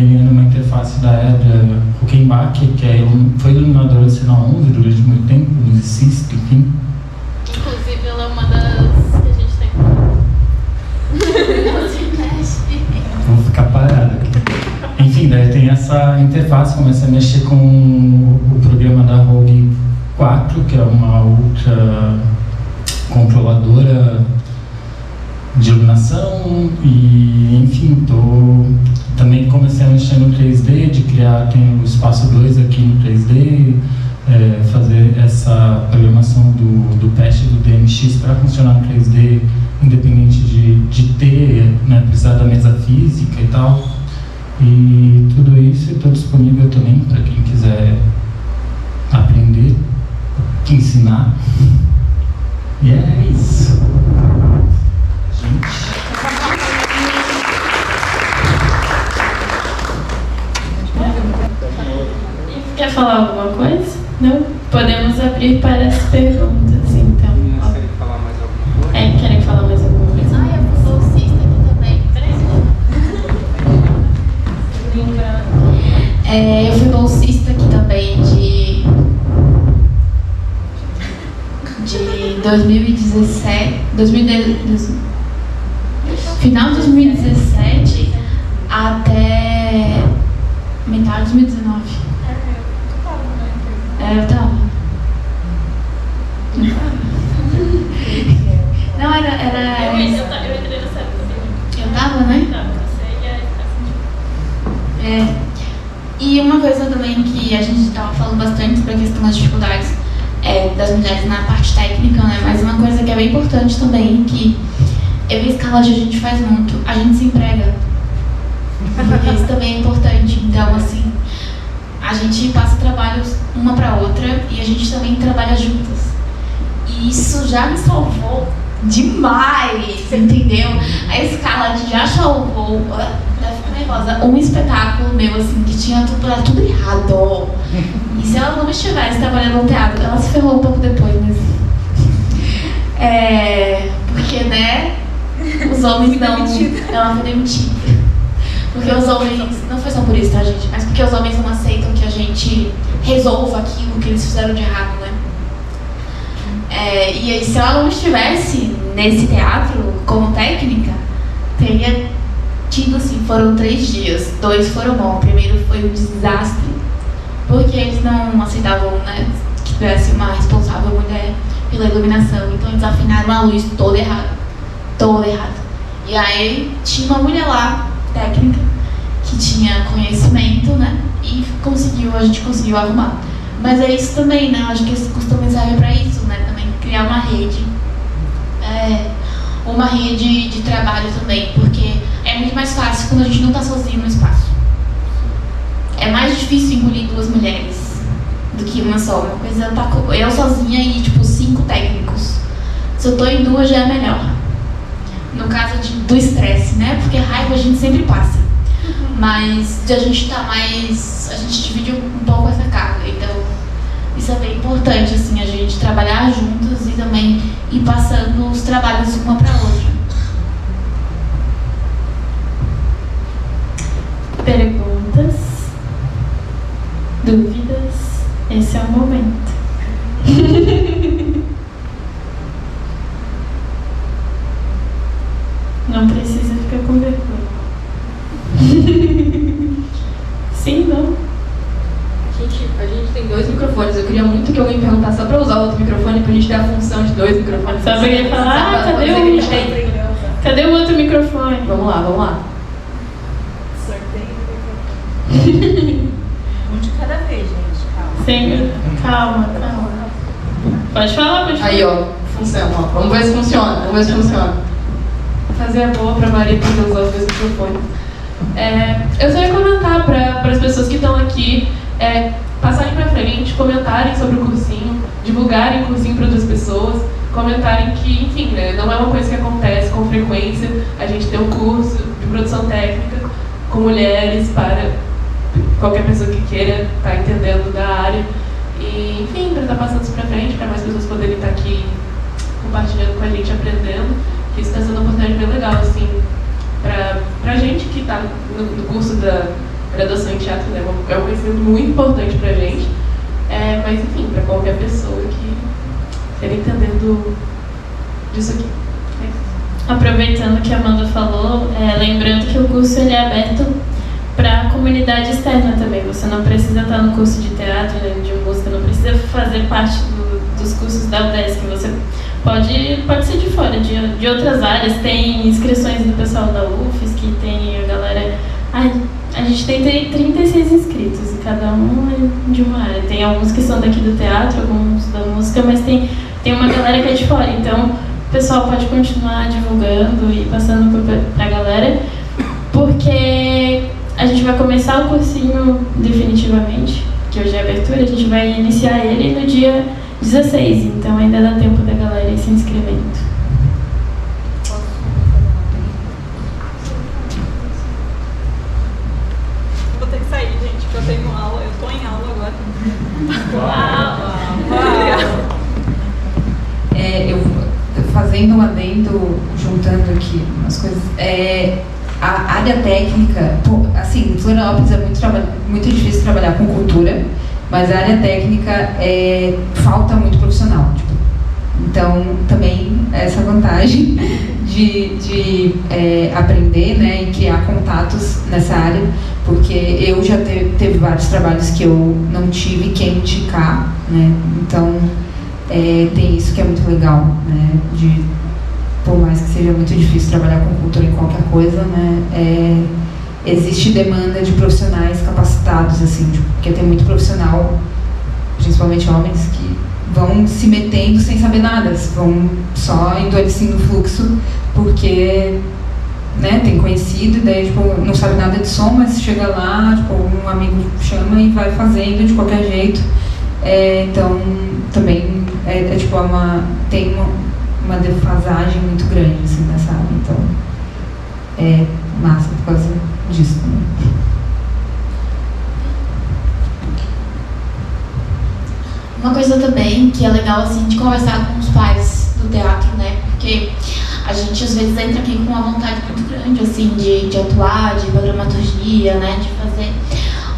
ganhando uma interface da Edra Huckenbach, que foi iluminadora do Sena 11 durante muito tempo, musicista, enfim. Inclusive ela é uma das que a gente tem. Vou ficar parado aqui. Enfim, daí tem essa interface, comecei a mexer com o programa da Rogue 4, que é uma outra controladora de iluminação, e enfim, também comecei a mexer no 3D, de criar, tem o espaço 2 aqui no 3D, fazer essa programação do patch do DMX para funcionar no 3D, independente de ter, né, precisar da mesa física e tal. E tudo isso estou disponível também para quem quiser aprender, ensinar. E é isso. Gente. Quer falar alguma coisa? Não? Podemos abrir para as perguntas, então. Querem falar mais alguma coisa? Querem falar mais alguma coisa? Eu fui bolsista aqui também. Eu fui bolsista aqui também de 2017, final de 2017 até metade de 2019. Eu tava. Não, era. Eu entrei nessa época. Eu tava, né? E uma coisa também que a gente estava falando bastante sobre a questão das dificuldades das mulheres na parte técnica, né? Mas uma coisa que é bem importante também, que eu e a Escala a gente faz muito, a gente se emprega. Porque isso também é importante. Então, assim, a gente passa trabalhos uma pra outra e a gente também trabalha juntas. E isso já me salvou demais, entendeu? A Escala já salvou, fico nervosa, um espetáculo meu, assim, que tinha tudo errado. E se ela não estivesse trabalhando no teatro, ela se ferrou um pouco depois, mas... porque, né, os homens não... Ela foi demitida. Porque os homens... Não foi só por isso, tá, gente? Mas porque os homens não aceitam que a gente resolva aquilo que eles fizeram de errado, né? E aí, se ela não estivesse nesse teatro como técnica, teria tido, assim, foram 3 dias. 2 foram bons. O primeiro foi um desastre, porque eles não aceitavam, né, que tivesse uma responsável mulher pela iluminação. Então eles afinaram a luz toda errada. Toda errada. E aí tinha uma mulher lá, técnica, que tinha conhecimento, né, e a gente conseguiu arrumar. Mas é isso também, né? Acho que esse curso também serve para isso, né? Também criar uma rede. Uma rede de trabalho também, porque é muito mais fácil quando a gente não está sozinho no espaço. É mais difícil engolir 2 mulheres do que uma só. Uma coisa tá eu sozinha e, tipo, 5 técnicos. Se eu tô em 2, já é melhor. No caso do estresse, né? Porque raiva a gente sempre passa. Mas a gente tá mais... A gente divide um pouco essa carga. Então, isso é bem importante, assim, a gente trabalhar juntos e também ir passando os trabalhos de uma para outra. Perguntas? Dúvidas? Esse é o momento. Não precisa ficar com vergonha. Sim, não? A gente tem 2 microfones. Eu queria muito que alguém perguntasse só pra usar o outro microfone, pra gente ter a função de 2 microfones. Só pra ele falar, cadê o outro microfone? Vamos lá. Um de cada vez, gente. Calma. Sim, calma. Pode falar. Aí, ó, função, ó. Vamos ver se funciona. Vou fazer a boa pra Maria poder usar os 2 microfones. Eu só ia comentar para as pessoas que estão aqui passarem para frente, comentarem sobre o cursinho, divulgarem o cursinho para outras pessoas, comentarem que, enfim, né, não é uma coisa que acontece com frequência. A gente tem um curso de produção técnica com mulheres para qualquer pessoa que queira estar entendendo da área. E, enfim, para estar passando isso para frente, para mais pessoas poderem estar aqui compartilhando com a gente, aprendendo, que isso está sendo uma oportunidade bem legal, assim, pra gente que está no curso da graduação em teatro, né? É um conhecimento muito importante pra gente, mas enfim, para qualquer pessoa que queira entendendo disso aqui. Aproveitando o que a Amanda falou, lembrando que o curso ele é aberto para a comunidade externa também. Você não precisa estar no curso de teatro, né, de música, não precisa fazer parte dos cursos da UDESC. Você pode ser de fora, de outras áreas. Tem inscrições do pessoal da UFES, que tem a galera... a gente tem 36 inscritos, e cada um é de uma área. Tem alguns que são daqui do teatro, alguns da música, mas tem uma galera que é de fora. Então, o pessoal pode continuar divulgando e passando para a galera, porque a gente vai começar o cursinho definitivamente, que hoje é a abertura, a gente vai iniciar ele no dia 16, então ainda dá tempo da galera ir se inscrevendo. Vou ter que sair, gente, porque eu tenho aula, eu tô em aula agora. Eu fazendo um adendo, juntando aqui umas coisas, a área técnica, assim, em Florianópolis é muito difícil trabalhar com cultura, mas a área técnica falta muito profissional. Então, também essa vantagem de aprender, né, e criar contatos nessa área, porque eu já teve vários trabalhos que eu não tive quem indicar, né, então tem isso que é muito legal, né, por mais que seja muito difícil trabalhar com cultura em qualquer coisa, né, existe demanda de profissionais capacitados, assim, porque tem muito profissional, principalmente homens, que vão se metendo sem saber nada, vão só indo assim no fluxo, porque, né, tem conhecido, e daí, não sabe nada de som, mas chega lá, um amigo chama e vai fazendo de qualquer jeito. Então, também, tem uma defasagem muito grande, assim, nessa área, então, é massa por causa disso, né? Uma coisa também que é legal, assim, de conversar com os pais do teatro, né? Porque a gente às vezes entra aqui com uma vontade muito grande, assim, de atuar, de dramaturgia, né? De fazer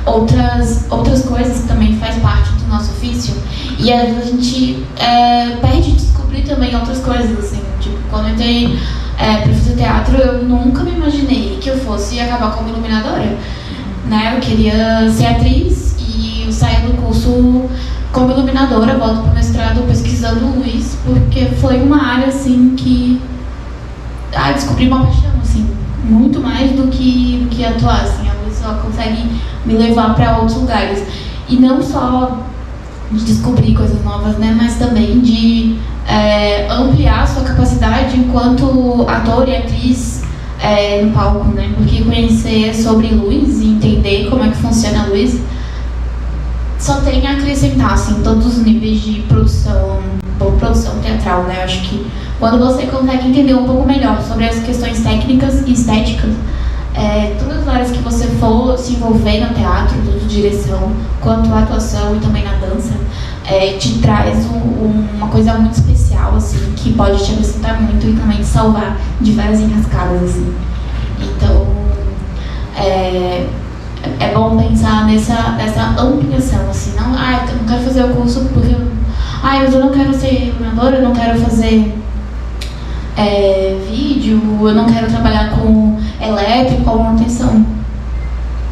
outras coisas que também faz parte do nosso ofício. E às vezes a gente perde descobri também outras coisas, assim, tipo, quando eu entrei para fazer teatro, eu nunca me imaginei que eu fosse acabar como iluminadora, né? Eu queria ser atriz e eu saí do curso como iluminadora, volto para o mestrado pesquisando luz, porque foi uma área, assim, que descobri uma paixão, assim, muito mais do que atuar, assim, a luz só consegue me levar para outros lugares. E não só de descobrir coisas novas, né, mas também de ampliar a sua capacidade enquanto ator e atriz no palco, né, porque conhecer sobre luz e entender como é que funciona a luz só tem a acrescentar, assim, todos os níveis de produção teatral, né, eu acho que quando você consegue entender um pouco melhor sobre as questões técnicas e estéticas, todas as áreas que você for se envolver no teatro, tanto direção quanto a atuação e também na dança, te traz uma coisa muito especial, assim, que pode te acrescentar muito e também te salvar de várias enrascadas, assim. Então, é bom pensar nessa ampliação, assim, não, eu não quero fazer o curso porque mas eu não quero ser iluminadora, eu não quero fazer vídeo, eu não quero trabalhar com elétrico ou manutenção.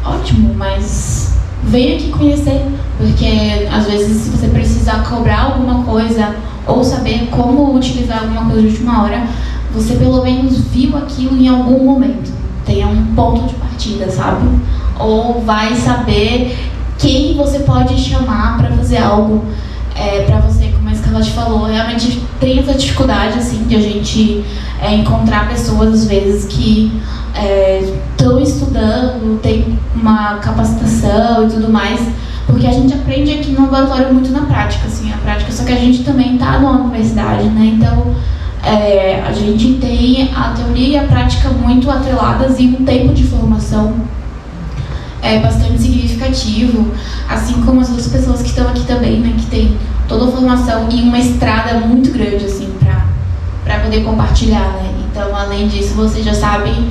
Ótimo, mas venha aqui conhecer, porque às vezes se você precisar cobrar alguma coisa ou saber como utilizar alguma coisa de última hora, você pelo menos viu aquilo em algum momento, tenha um ponto de partida, sabe? Ou vai saber quem você pode chamar para fazer algo para você, como a Scarlett falou. Realmente tem essa dificuldade, assim, de a gente encontrar pessoas, às vezes, que estão estudando, tem uma capacitação e tudo mais, porque a gente aprende aqui no laboratório muito na prática, assim, a prática, só que a gente também está na universidade, né, então a gente tem a teoria e a prática muito atreladas e um tempo de formação bastante significativo, assim como as outras pessoas que estão aqui também, né, que tem toda a formação e uma estrada muito grande, assim, para poder compartilhar, né. Então, além disso, vocês já sabem,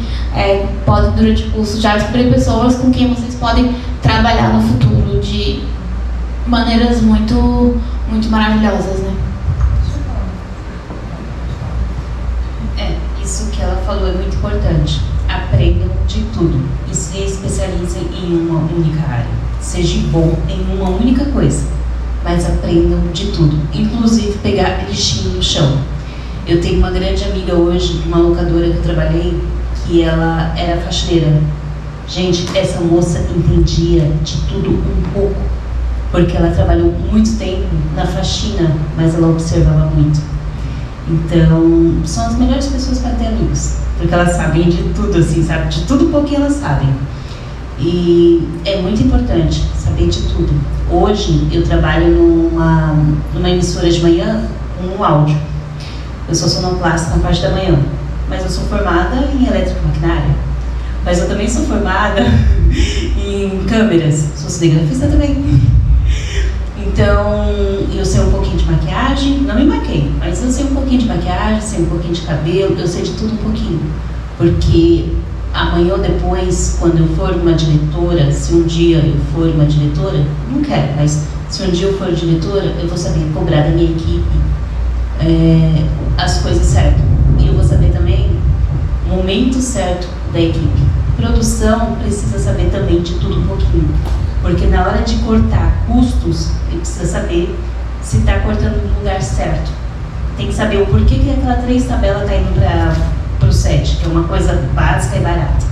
podem, durante o curso, já descobrir pessoas com quem vocês podem trabalhar no futuro de maneiras muito, muito maravilhosas, né. Isso que ela falou é muito importante. Aprendam de tudo e se especializem em uma única área. Seja bom em uma única coisa, mas aprendam de tudo, inclusive pegar lixinho no chão. Eu tenho uma grande amiga hoje, uma locadora que eu trabalhei, que ela era faxineira. Gente, essa moça entendia de tudo um pouco, porque ela trabalhou muito tempo na faxina, mas ela observava muito. Então, são as melhores pessoas para ter amigos, porque elas sabem de tudo, assim, sabe? De tudo um pouquinho elas sabem. E é muito importante saber de tudo. Hoje, eu trabalho numa emissora de manhã com áudio. Eu sou sonoplasta na parte da manhã, mas eu sou formada em eletromaquinária. Mas eu também sou formada em câmeras, sou cinegrafista também. Então, eu sei um pouquinho de maquiagem, não me maquei, mas eu sei um pouquinho de maquiagem, sei um pouquinho de cabelo, eu sei de tudo um pouquinho. Porque amanhã ou depois, quando eu for uma diretora, se um dia eu for uma diretora, não quero, mas se um dia eu for diretora, eu vou saber cobrar da minha equipe as coisas certas. E eu vou saber também o momento certo da equipe. Produção precisa saber também de tudo um pouquinho. Porque na hora de cortar custos, ele precisa saber se está cortando no lugar certo. Tem que saber o porquê que aquela 3 tabela está indo para o set, que é uma coisa básica e barata.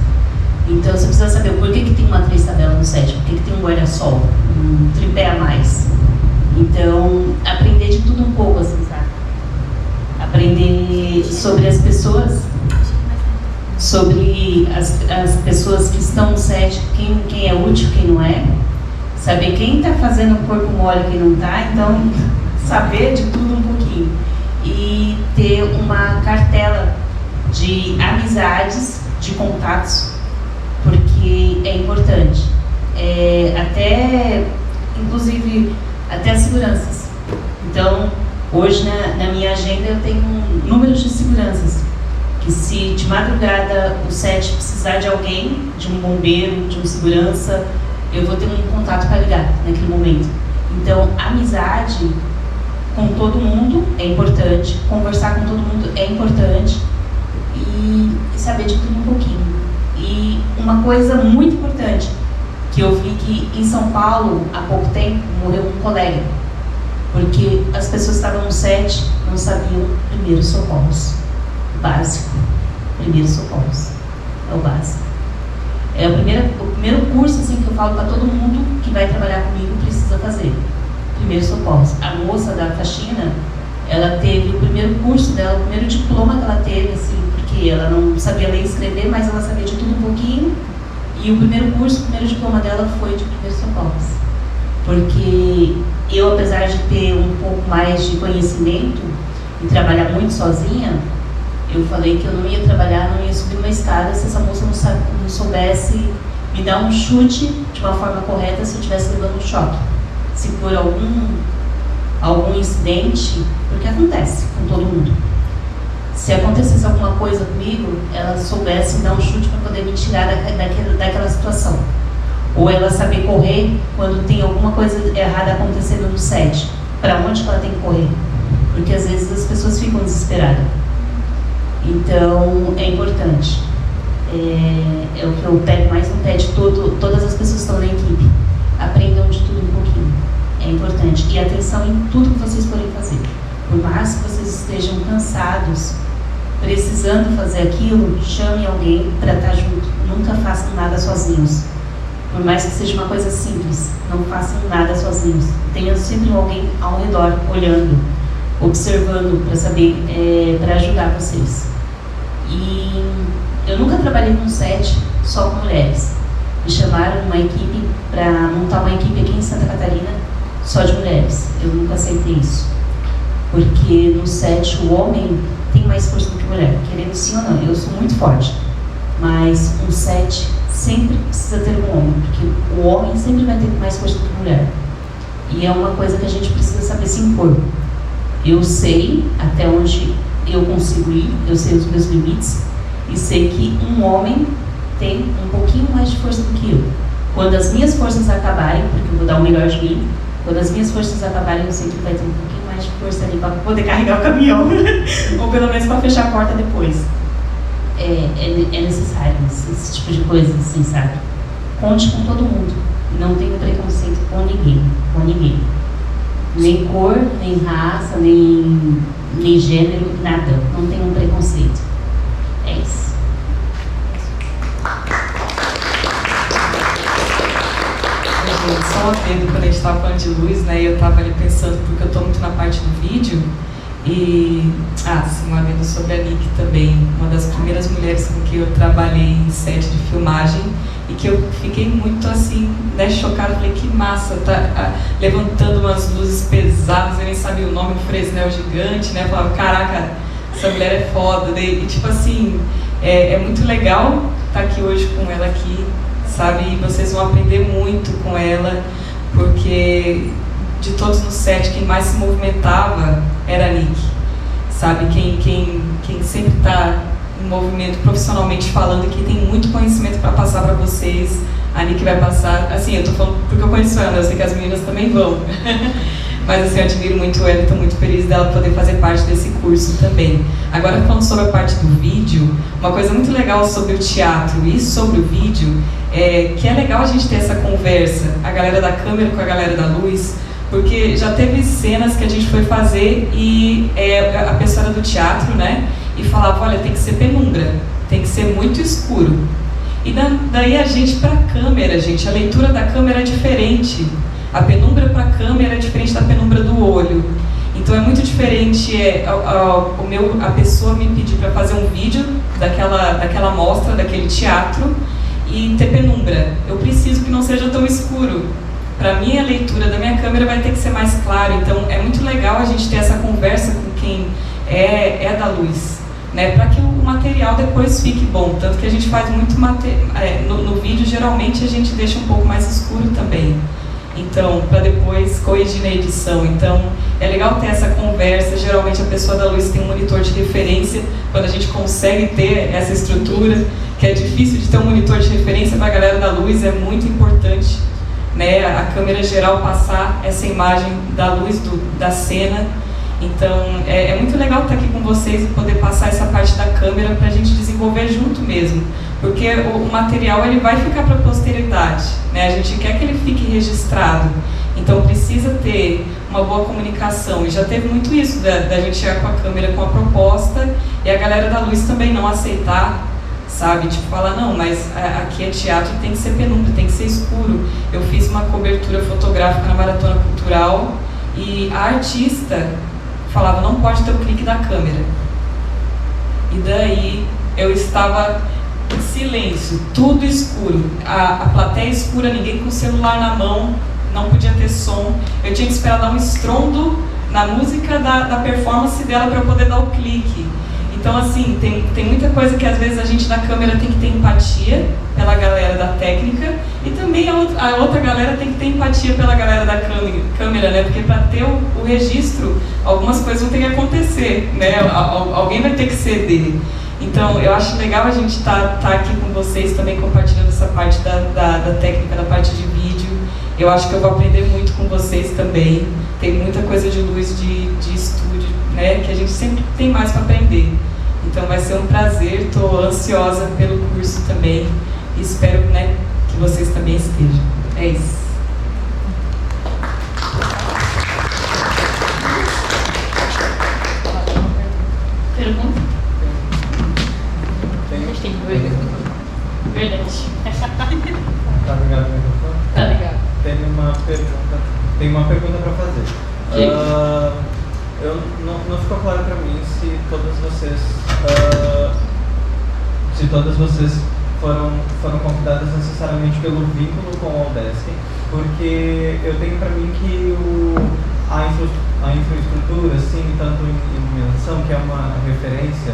Então você precisa saber o porquê que tem uma 3 tabela no set, porquê que tem um guarda-sol, um tripé a mais. Então, aprender de tudo um pouco, assim, sabe? Aprender sobre as pessoas, sobre as pessoas que estão no set, quem é útil, quem não é, saber quem está fazendo o corpo mole e quem não está, então saber de tudo um pouquinho e ter uma cartela de amizades, de contatos, porque é importante, inclusive até as seguranças. Então, hoje na minha agenda eu tenho números de seguranças, que se de madrugada o set precisar de alguém, de um bombeiro, de um segurança, eu vou ter um contato para ligar naquele momento. Então, amizade com todo mundo é importante, conversar com todo mundo é importante e saber de tudo um pouquinho. E uma coisa muito importante, que eu vi que em São Paulo, há pouco tempo, morreu um colega, porque as pessoas estavam no set, não sabiam primeiros socorros. Básico. Primeiros socorros. É o básico. É o primeiro curso assim, que eu falo para todo mundo que vai trabalhar comigo precisa fazer. Primeiros socorros. A moça da faxina, ela teve o primeiro curso dela, o primeiro diploma que ela teve, assim, porque ela não sabia ler e escrever, mas ela sabia de tudo um pouquinho. E o primeiro curso, o primeiro diploma dela foi de primeiros socorros. Porque eu, apesar de ter um pouco mais de conhecimento e trabalhar muito sozinha, eu falei que eu não ia trabalhar, não ia subir uma escada se essa moça não soubesse me dar um chute de uma forma correta se eu estivesse levando um choque. Se por algum incidente, porque acontece com todo mundo. Se acontecesse alguma coisa comigo, ela soubesse me dar um chute para poder me tirar daquela situação. Ou ela saber correr quando tem alguma coisa errada acontecendo no set. Para onde que ela tem que correr? Porque às vezes as pessoas ficam desesperadas. Então, é importante. É o que eu pego mais no pé de todas as pessoas que estão na equipe. Aprendam de tudo um pouquinho. É importante. E atenção em tudo que vocês forem fazer. Por mais que vocês estejam cansados, precisando fazer aquilo, chame alguém para estar junto. Nunca façam nada sozinhos. Por mais que seja uma coisa simples, não façam nada sozinhos. Tenham sempre alguém ao redor, olhando, observando, para saber, para ajudar vocês. E eu nunca trabalhei num set só com mulheres. Me chamaram uma equipe para montar uma equipe aqui em Santa Catarina só de mulheres. Eu nunca aceitei isso. Porque no set o homem tem mais força do que a mulher. Querendo sim ou não, eu sou muito forte. Mas um set sempre precisa ter um homem, porque o homem sempre vai ter mais força do que a mulher. E é uma coisa que a gente precisa saber se impor. Eu sei até onde eu consigo ir, eu sei os meus limites, e sei que um homem tem um pouquinho mais de força do que eu. Quando as minhas forças acabarem, porque eu vou dar o melhor de mim, quando as minhas forças acabarem, eu sei que vai ter um pouquinho mais de força ali para poder carregar o caminhão, ou pelo menos para fechar a porta depois. É necessário esse tipo de coisa, assim, sabe? Conte com todo mundo. Não tenha preconceito com ninguém. Com ninguém. Nem cor, nem raça, nem gênero, nada. Não tenha um preconceito. É isso. Só um adendo, quando a gente estava falando de luz, né? Eu estava ali pensando, porque eu estou muito na parte do vídeo. E, sim, um adendo sobre a Nick também, uma das primeiras mulheres com que eu trabalhei em set de filmagem e que eu fiquei muito assim, né, chocada, falei, que massa, tá levantando umas luzes pesadas, eu nem sabia o nome, Fresnel gigante, né, eu falava, caraca, essa mulher é foda, e tipo assim, é muito legal estar aqui hoje com ela aqui, sabe, e vocês vão aprender muito com ela, porque de todos no set, quem mais se movimentava era a Nick, sabe? Quem sempre está em movimento profissionalmente falando e que tem muito conhecimento para passar para vocês, a Nick vai passar, assim, eu tô falando porque eu conheço ela, eu sei que as meninas também vão, mas assim, eu admiro muito ela e estou muito feliz dela poder fazer parte desse curso também. Agora, falando sobre a parte do vídeo, uma coisa muito legal sobre o teatro e sobre o vídeo, que é legal a gente ter essa conversa, a galera da câmera com a galera da luz, porque já teve cenas que a gente foi fazer e a pessoa era do teatro, né? E falava, olha, tem que ser penumbra, tem que ser muito escuro. E daí a gente, para a câmera, gente, a leitura da câmera é diferente. A penumbra para a câmera é diferente da penumbra do olho. Então é muito diferente a pessoa me pedir para fazer um vídeo daquela mostra, daquele teatro, e ter penumbra. Eu preciso que não seja tão escuro. Para mim, a leitura da minha câmera vai ter que ser mais clara, então é muito legal a gente ter essa conversa com quem é da luz, né? Para que o material depois fique bom, tanto que a gente faz muito no vídeo, geralmente a gente deixa um pouco mais escuro também, então, para depois corrigir na edição. Então, é legal ter essa conversa, geralmente a pessoa da luz tem um monitor de referência, quando a gente consegue ter essa estrutura, que é difícil de ter um monitor de referência para a galera da luz, é muito importante, né, a câmera geral passar essa imagem da luz da cena. Então é muito legal estar aqui com vocês e poder passar essa parte da câmera para a gente desenvolver junto mesmo, porque o material ele vai ficar para a posteridade, né? A gente quer que ele fique registrado, então precisa ter uma boa comunicação, e já teve muito isso da gente chegar com a câmera com a proposta e a galera da luz também não aceitar, sabe? Tipo, falar, não, mas aqui é teatro, tem que ser penumbra, tem que ser escuro. Eu fiz uma cobertura fotográfica na Maratona Cultural e a artista falava, não pode ter o clique da câmera. E daí eu estava em silêncio, tudo escuro, a plateia escura, ninguém com o celular na mão, não podia ter som. Eu tinha que esperar dar um estrondo na música da performance dela para eu poder dar o clique. Então, assim, tem muita coisa que às vezes a gente na câmera tem que ter empatia pela galera da técnica, e também a outra galera tem que ter empatia pela galera da câmera, né? Porque para ter o registro, algumas coisas vão ter que acontecer, né? Alguém vai ter que ceder. Então, eu acho legal a gente tá aqui com vocês também, compartilhando essa parte da técnica, da parte de vídeo. Eu acho que eu vou aprender muito com vocês também. Tem muita coisa de luz de estúdio, né? Que a gente sempre tem mais para aprender. Então vai ser um prazer, estou ansiosa pelo curso também e espero, né, que vocês também estejam. É isso. Pergunta? Tem verdade. Tá ligado o microfone? Tá ligado. Tem uma pergunta para fazer. Não ficou claro para mim se todas vocês foram convidadas necessariamente pelo vínculo com o UDESC, porque eu tenho para mim que a infraestrutura, assim, tanto em iluminação, que é uma referência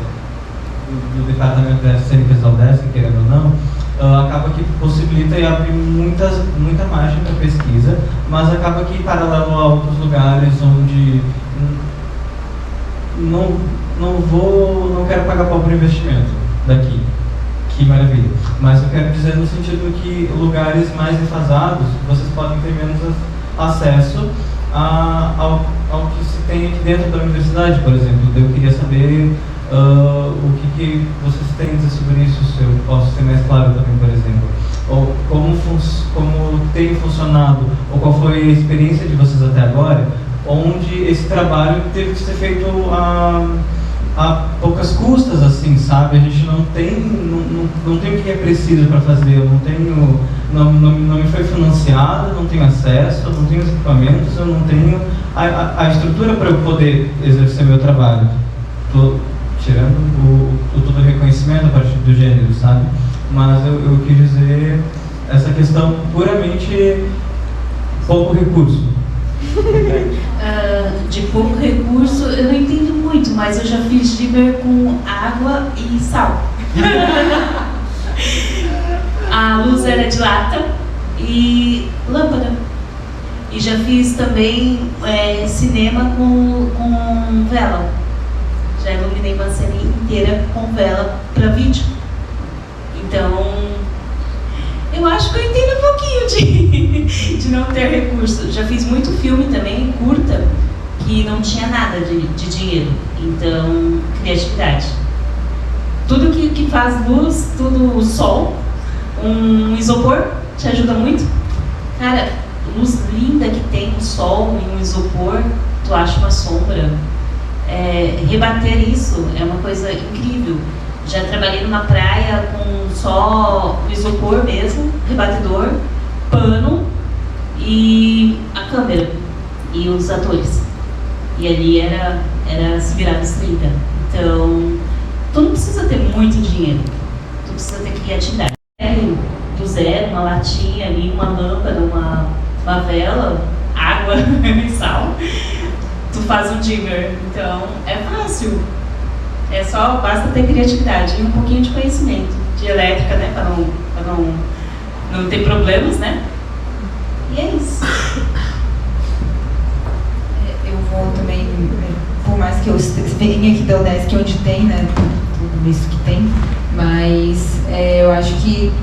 do departamento das cênicas da UDESC, querendo ou não, acaba que possibilita e abre muita margem para pesquisa, mas acaba que paralelo a outros lugares onde não quero pagar pau por investimento daqui, que maravilha, mas eu quero dizer no sentido que lugares mais defasados, vocês podem ter menos acesso ao que se tem aqui dentro da universidade, por exemplo. Eu queria saber o que vocês têm a dizer sobre isso, se eu posso ser mais claro também, por exemplo. Ou como tem funcionado, ou qual foi a experiência de vocês até agora, onde esse trabalho teve que ser feito a poucas custas, assim, sabe? A gente não tem o que é preciso para fazer, não me foi financiado, não tenho acesso, não tenho os equipamentos, eu não tenho a estrutura para eu poder exercer meu trabalho. Tô tirando todo o reconhecimento a partir do gênero, sabe? Mas eu quis dizer essa questão puramente pouco recurso. De pouco recurso, eu não entendo muito, mas eu já fiz Dreamer com água e sal. A luz era de lata e lâmpada. E já fiz também cinema com vela. Já iluminei uma cena inteira com vela para vídeo. Então, eu acho que eu entendo um pouquinho de não ter recurso. Já fiz muito filme também, curta, que não tinha nada de dinheiro. Então, criatividade. Tudo que faz luz, tudo sol, um isopor, te ajuda muito. Cara, luz linda que tem um sol e um isopor, tu acha uma sombra. Rebater isso é uma coisa incrível. Já trabalhei numa praia com só o isopor mesmo, rebatedor, pano e a câmera e os atores. E ali era se virar nos 30. Então, tu não precisa ter muito dinheiro, tu precisa ter criatividade. Do zero, uma latinha ali, uma lâmpada, uma vela, água e sal, tu faz um dimmer. Então, é fácil. Basta ter criatividade e um pouquinho de conhecimento de elétrica, né, para não ter problemas, né? E é isso. Eu vou também, por mais que eu venha aqui da UDESC, onde tem, né, tudo isso que tem, mas eu acho que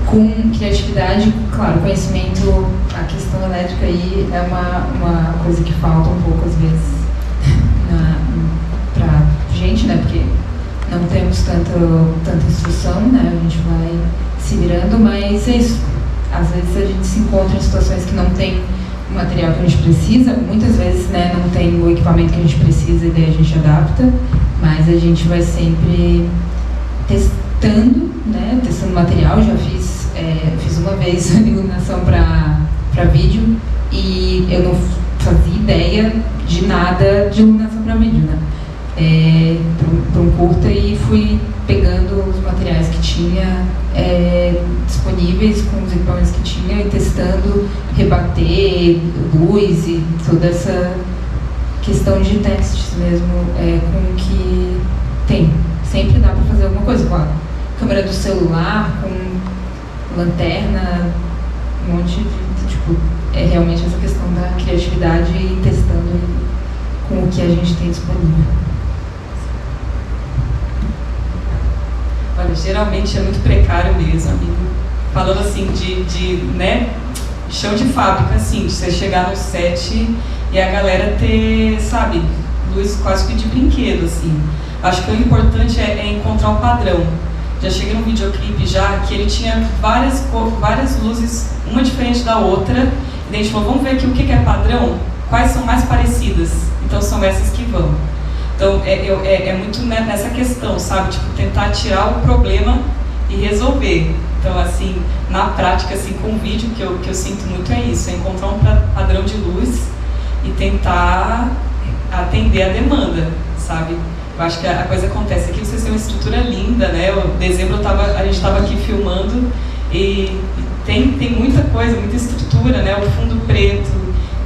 com criatividade, claro, conhecimento, a questão elétrica aí é uma coisa que falta um pouco às vezes pra gente, né, porque não temos tanta instrução, né, a gente vai se virando, mas é isso. Às vezes a gente se encontra em situações que não tem o material que a gente precisa, muitas vezes, né, não tem o equipamento que a gente precisa e daí a gente adapta, mas a gente vai sempre testando, né, testando material. Já fiz uma vez iluminação para vídeo e eu não fazia ideia de nada de iluminação para vídeo, né, para um curta, e fui pegando os materiais que tinha disponíveis com os equipamentos que tinha e testando, rebater luz e toda essa questão de testes mesmo com o que tem. Sempre dá para fazer alguma coisa, claro. Câmera do celular, com lanterna, um monte de tipo, realmente essa questão da criatividade e testando com o que a gente tem disponível. Olha, geralmente é muito precário mesmo, amigo. Falando assim né, chão de fábrica, assim, de você chegar no set e a galera ter, sabe, luz quase que de brinquedo, assim. Acho que o importante é encontrar um padrão. Já cheguei num videoclipe já que ele tinha várias luzes, uma diferente da outra, e daí a gente falou, vamos ver aqui o que é padrão, quais são mais parecidas, então são essas que vão. Então, é muito nessa questão, sabe? Tipo, tentar tirar o problema e resolver. Então, assim, na prática, assim, com o vídeo, que eu sinto muito é isso, é encontrar um padrão de luz e tentar atender a demanda, sabe? Eu acho que a coisa acontece aqui, vocês têm uma estrutura linda, né? Em dezembro a gente estava aqui filmando e tem muita coisa, muita estrutura, né? O fundo preto,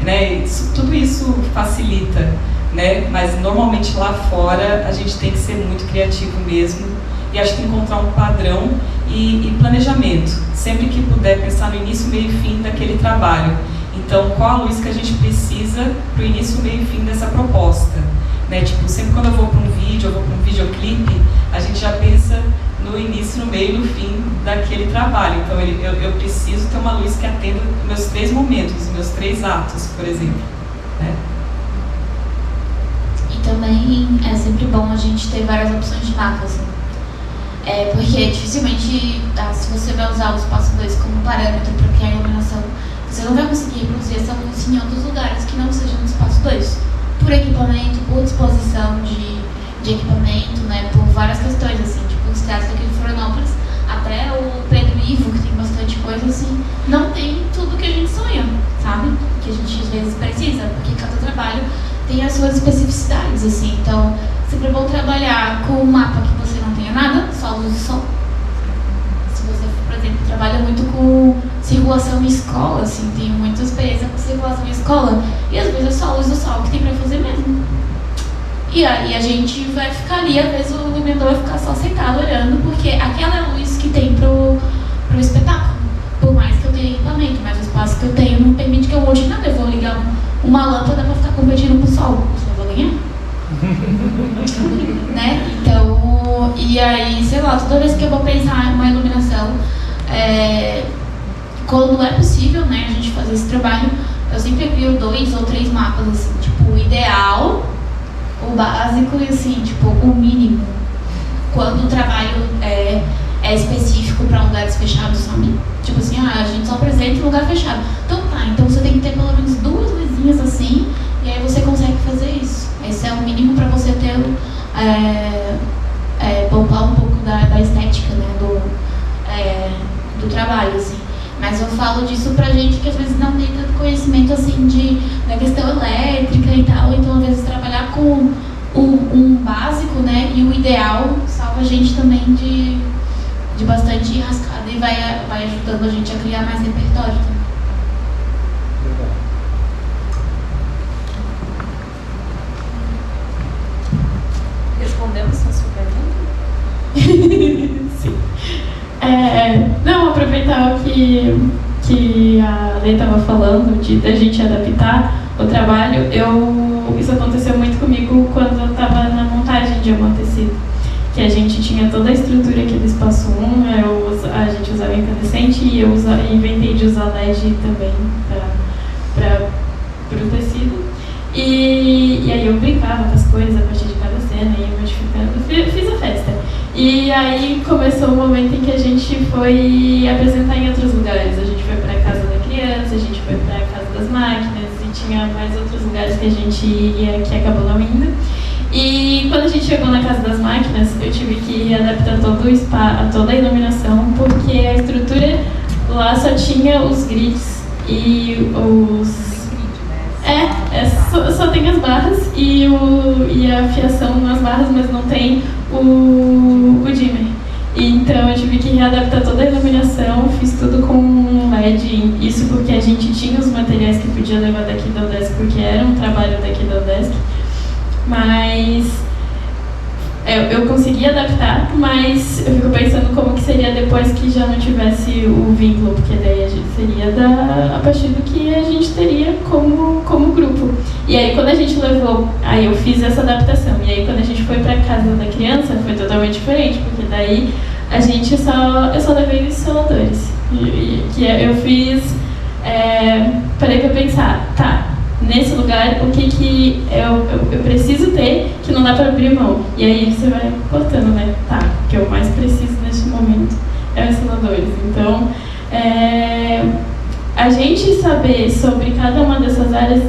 né? Tudo isso facilita. Né? Mas normalmente lá fora a gente tem que ser muito criativo mesmo, e acho que encontrar um padrão e planejamento, sempre que puder pensar no início, meio e fim daquele trabalho. Então, qual a luz que a gente precisa para o início, meio e fim dessa proposta, né? Tipo, sempre quando eu vou para um vídeo, eu vou para um videoclipe, a gente já pensa no início, no meio e no fim daquele trabalho. Então eu preciso ter uma luz que atenda meus 3 momentos, meus 3 atos, por exemplo, né? Também é sempre bom a gente ter várias opções de mapas, assim. Porque dificilmente, se você vai usar o espaço 2 como parâmetro para criar iluminação, você não vai conseguir reproduzir essa luz em outros lugares que não sejam no espaço 2, por equipamento, por disposição de equipamento, né, por várias questões, assim, tipo os teatros aqui de Florianópolis, até o Pedro Ivo, que tem bastante coisa, assim, não tem tudo que a gente sonha, sabe? Que a gente às vezes precisa, porque cada trabalho tem as suas especificidades, assim. Então, sempre é bom trabalhar com um mapa que você não tenha nada, só luz e som. Se você, por exemplo, trabalha muito com circulação em escola, assim, tem muita experiência com circulação em escola, e às vezes é só luz do sol que tem pra fazer mesmo. E aí a gente vai ficar ali, às vezes o iluminador vai ficar só sentado olhando, porque aquela luz que tem pro espetáculo. Por mais que eu tenha equipamento, mas o espaço que eu tenho não permite que eu monte nada. Eu vou ligar uma lâmpada pra ficar competindo com o sol. Eu só vou ganhar. Né? Então, e aí, sei lá, toda vez que eu vou pensar em uma iluminação, quando é possível, né, a gente fazer esse trabalho, eu sempre crio 2 ou 3 mapas, assim, tipo, o ideal, o básico e, assim, tipo, o mínimo. Quando o trabalho é específico para lugares fechados, sabe? Tipo assim, a gente só apresenta em lugar fechado. Então tá, então você tem que ter pelo menos 2 luzinhas assim, e aí você consegue fazer isso. Esse é o mínimo para você ter, poupar um pouco da estética, né, do trabalho, assim. Mas eu falo disso pra gente que às vezes não tem tanto conhecimento, assim, da questão elétrica e tal, então às vezes trabalhar com um básico, né, e o ideal salva a gente também de bastante rascada e vai ajudando a gente a criar mais repertório também. Respondemos a sua pergunta? Sim. Não, aproveitar o que a Lê estava falando, da gente adaptar o trabalho, isso aconteceu muito comigo quando eu estava na montagem de Amor Tecido, que a gente tinha toda a estrutura aqui do Espaço 1, a gente usava incandescente e eu inventei de usar LED também para o tecido. E aí eu brincava com as cores a partir de cada cena, ia modificando, fiz a festa. E aí começou o momento em que a gente foi apresentar em outros lugares. A gente foi para a Casa da Criança, a gente foi para a Casa das Máquinas e tinha mais outros lugares que a gente ia que acabou não indo. E quando a gente chegou na Casa das Máquinas, eu tive que adaptar todo o spa, toda a iluminação, porque a estrutura lá só tinha os grids e os... só tem as barras e a fiação nas barras, mas não tem o dimmer. Então eu tive que readaptar toda a iluminação, fiz tudo com LED, isso porque a gente tinha os materiais que podia levar daqui da Udesc, porque era um trabalho daqui da Udesc. Mas eu consegui adaptar, mas eu fico pensando como que seria depois que já não tivesse o vínculo, porque daí a gente seria a partir do que a gente teria como grupo. E aí quando a gente levou, aí eu fiz essa adaptação, e aí quando a gente foi para a Casa da Criança foi totalmente diferente, porque daí a gente eu só levei os soladores. Eu fiz, parei para pensar, tá, nesse lugar, o que eu preciso ter que não dá para abrir mão. E aí você vai cortando, né? Tá, o que eu mais preciso neste momento é os seladores. Então, a gente saber sobre cada uma dessas áreas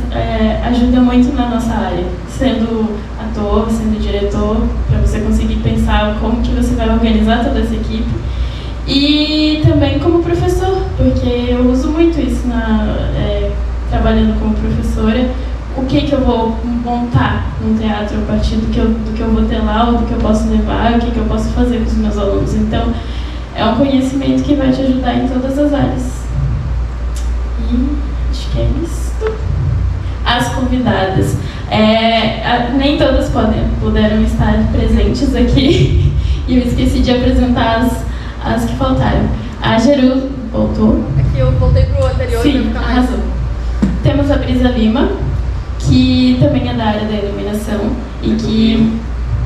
ajuda muito na nossa área. Sendo ator, sendo diretor, para você conseguir pensar como que você vai organizar toda essa equipe. E também como professor, porque eu uso muito isso trabalhando como professora, o que eu vou montar num teatro a partir do que eu vou ter lá, ou do que eu posso levar, o que eu posso fazer com os meus alunos. Então, é um conhecimento que vai te ajudar em todas as áreas. E acho que é isso. As convidadas. Nem todas puderam estar presentes aqui, e eu esqueci de apresentar as que faltaram. A Jeru voltou. Aqui eu voltei pro anterior. Sim, arrasou. Temos a Brisa Lima, que também é da área da iluminação e que...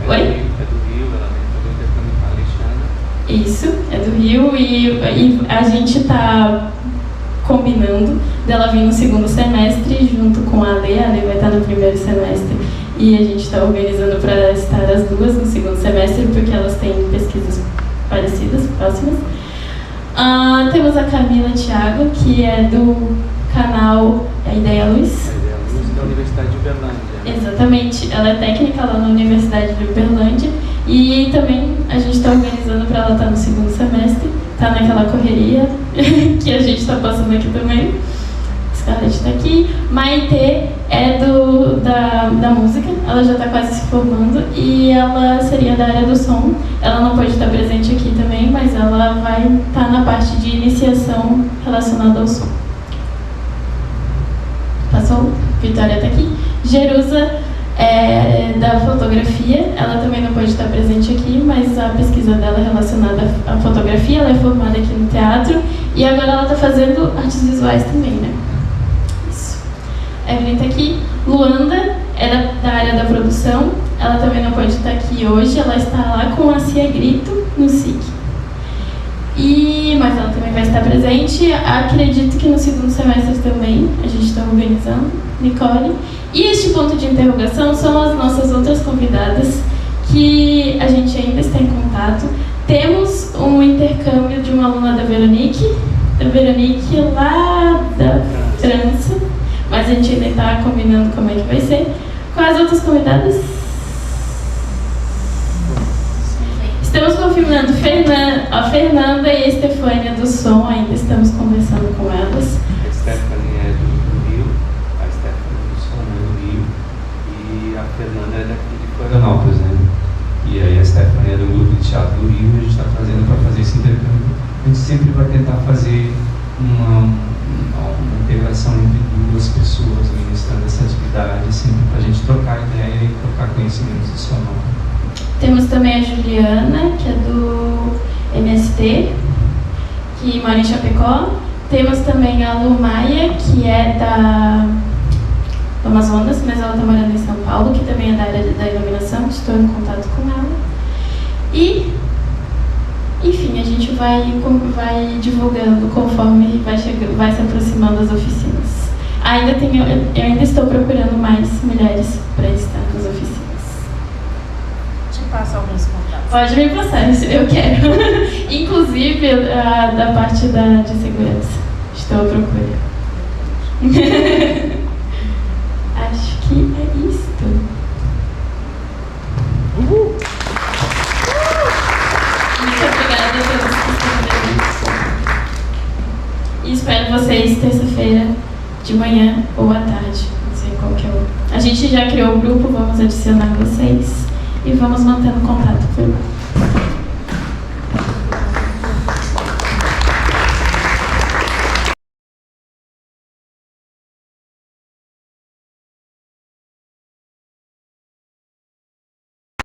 Oi? É do Rio, ela vem fazer o intercâmbio com a Alexandra. Isso, é do Rio e a gente está combinando dela vir no segundo semestre junto com a Ale vai estar no primeiro semestre e a gente está organizando para estar as duas no segundo semestre porque elas têm pesquisas parecidas, próximas. Temos a Camila Thiago, que é do canal A Ideia Luz. A Ideia Luz da Universidade de Uberlândia. Exatamente, ela é técnica lá na Universidade de Uberlândia e também a gente está organizando para ela estar no segundo semestre, tá naquela correria que a gente está passando aqui também. Scarlett está aqui. Maite é da música, ela já está quase se formando e ela seria da área do som. Ela não pode estar presente aqui também, mas ela vai estar na parte de iniciação relacionada ao som. Passou? Vitória está aqui. Jerusa é da fotografia, ela também não pode estar presente aqui, mas a pesquisa dela é relacionada à fotografia, ela é formada aqui no teatro e agora ela está fazendo artes visuais também, né? Isso. Evelyn está aqui. Luanda é da área da produção, ela também não pode estar aqui hoje, ela está lá com a Cia Grito no SIC. Mas ela também vai estar presente, acredito que no segundo semestre também, a gente está organizando, Nicole. E este ponto de interrogação são as nossas outras convidadas, que a gente ainda está em contato. Temos um intercâmbio de uma aluna da Veronique lá da França, mas a gente ainda está combinando como é que vai ser. Com as outras convidadas? Estamos confirmando a Fernanda e a Estefânia do som, ainda estamos conversando com elas. A Stephanie é do Rio, a Stephanie do som é do Rio e a Fernanda é daqui de Florianópolis, né? E aí a Stephanie é do grupo de teatro do Rio e a gente está fazendo para fazer esse intercâmbio. A gente sempre vai tentar fazer uma integração entre duas pessoas ministrando essa atividade, sempre para a gente trocar ideia e trocar conhecimento adicional. Temos também a Juliana, que é do MST, que mora em Chapecó. Temos também a Lu Maia, que é do Amazonas, mas ela está morando em São Paulo, que também é da área da iluminação, estou em contato com ela. E Enfim, a gente vai divulgando conforme vai se aproximando das oficinas. Eu ainda estou procurando mais mulheres para estar nas oficinas. Te passo alguns contatos. Pode me passar, eu quero. Inclusive da parte de segurança. Estou à procura. Acho que é isto. Muito obrigada a todos que estão presentes. E espero vocês terça-feira de manhã ou à tarde, não sei qual que é o... A gente já criou o grupo, vamos adicionar vocês e vamos mantendo contato por lá.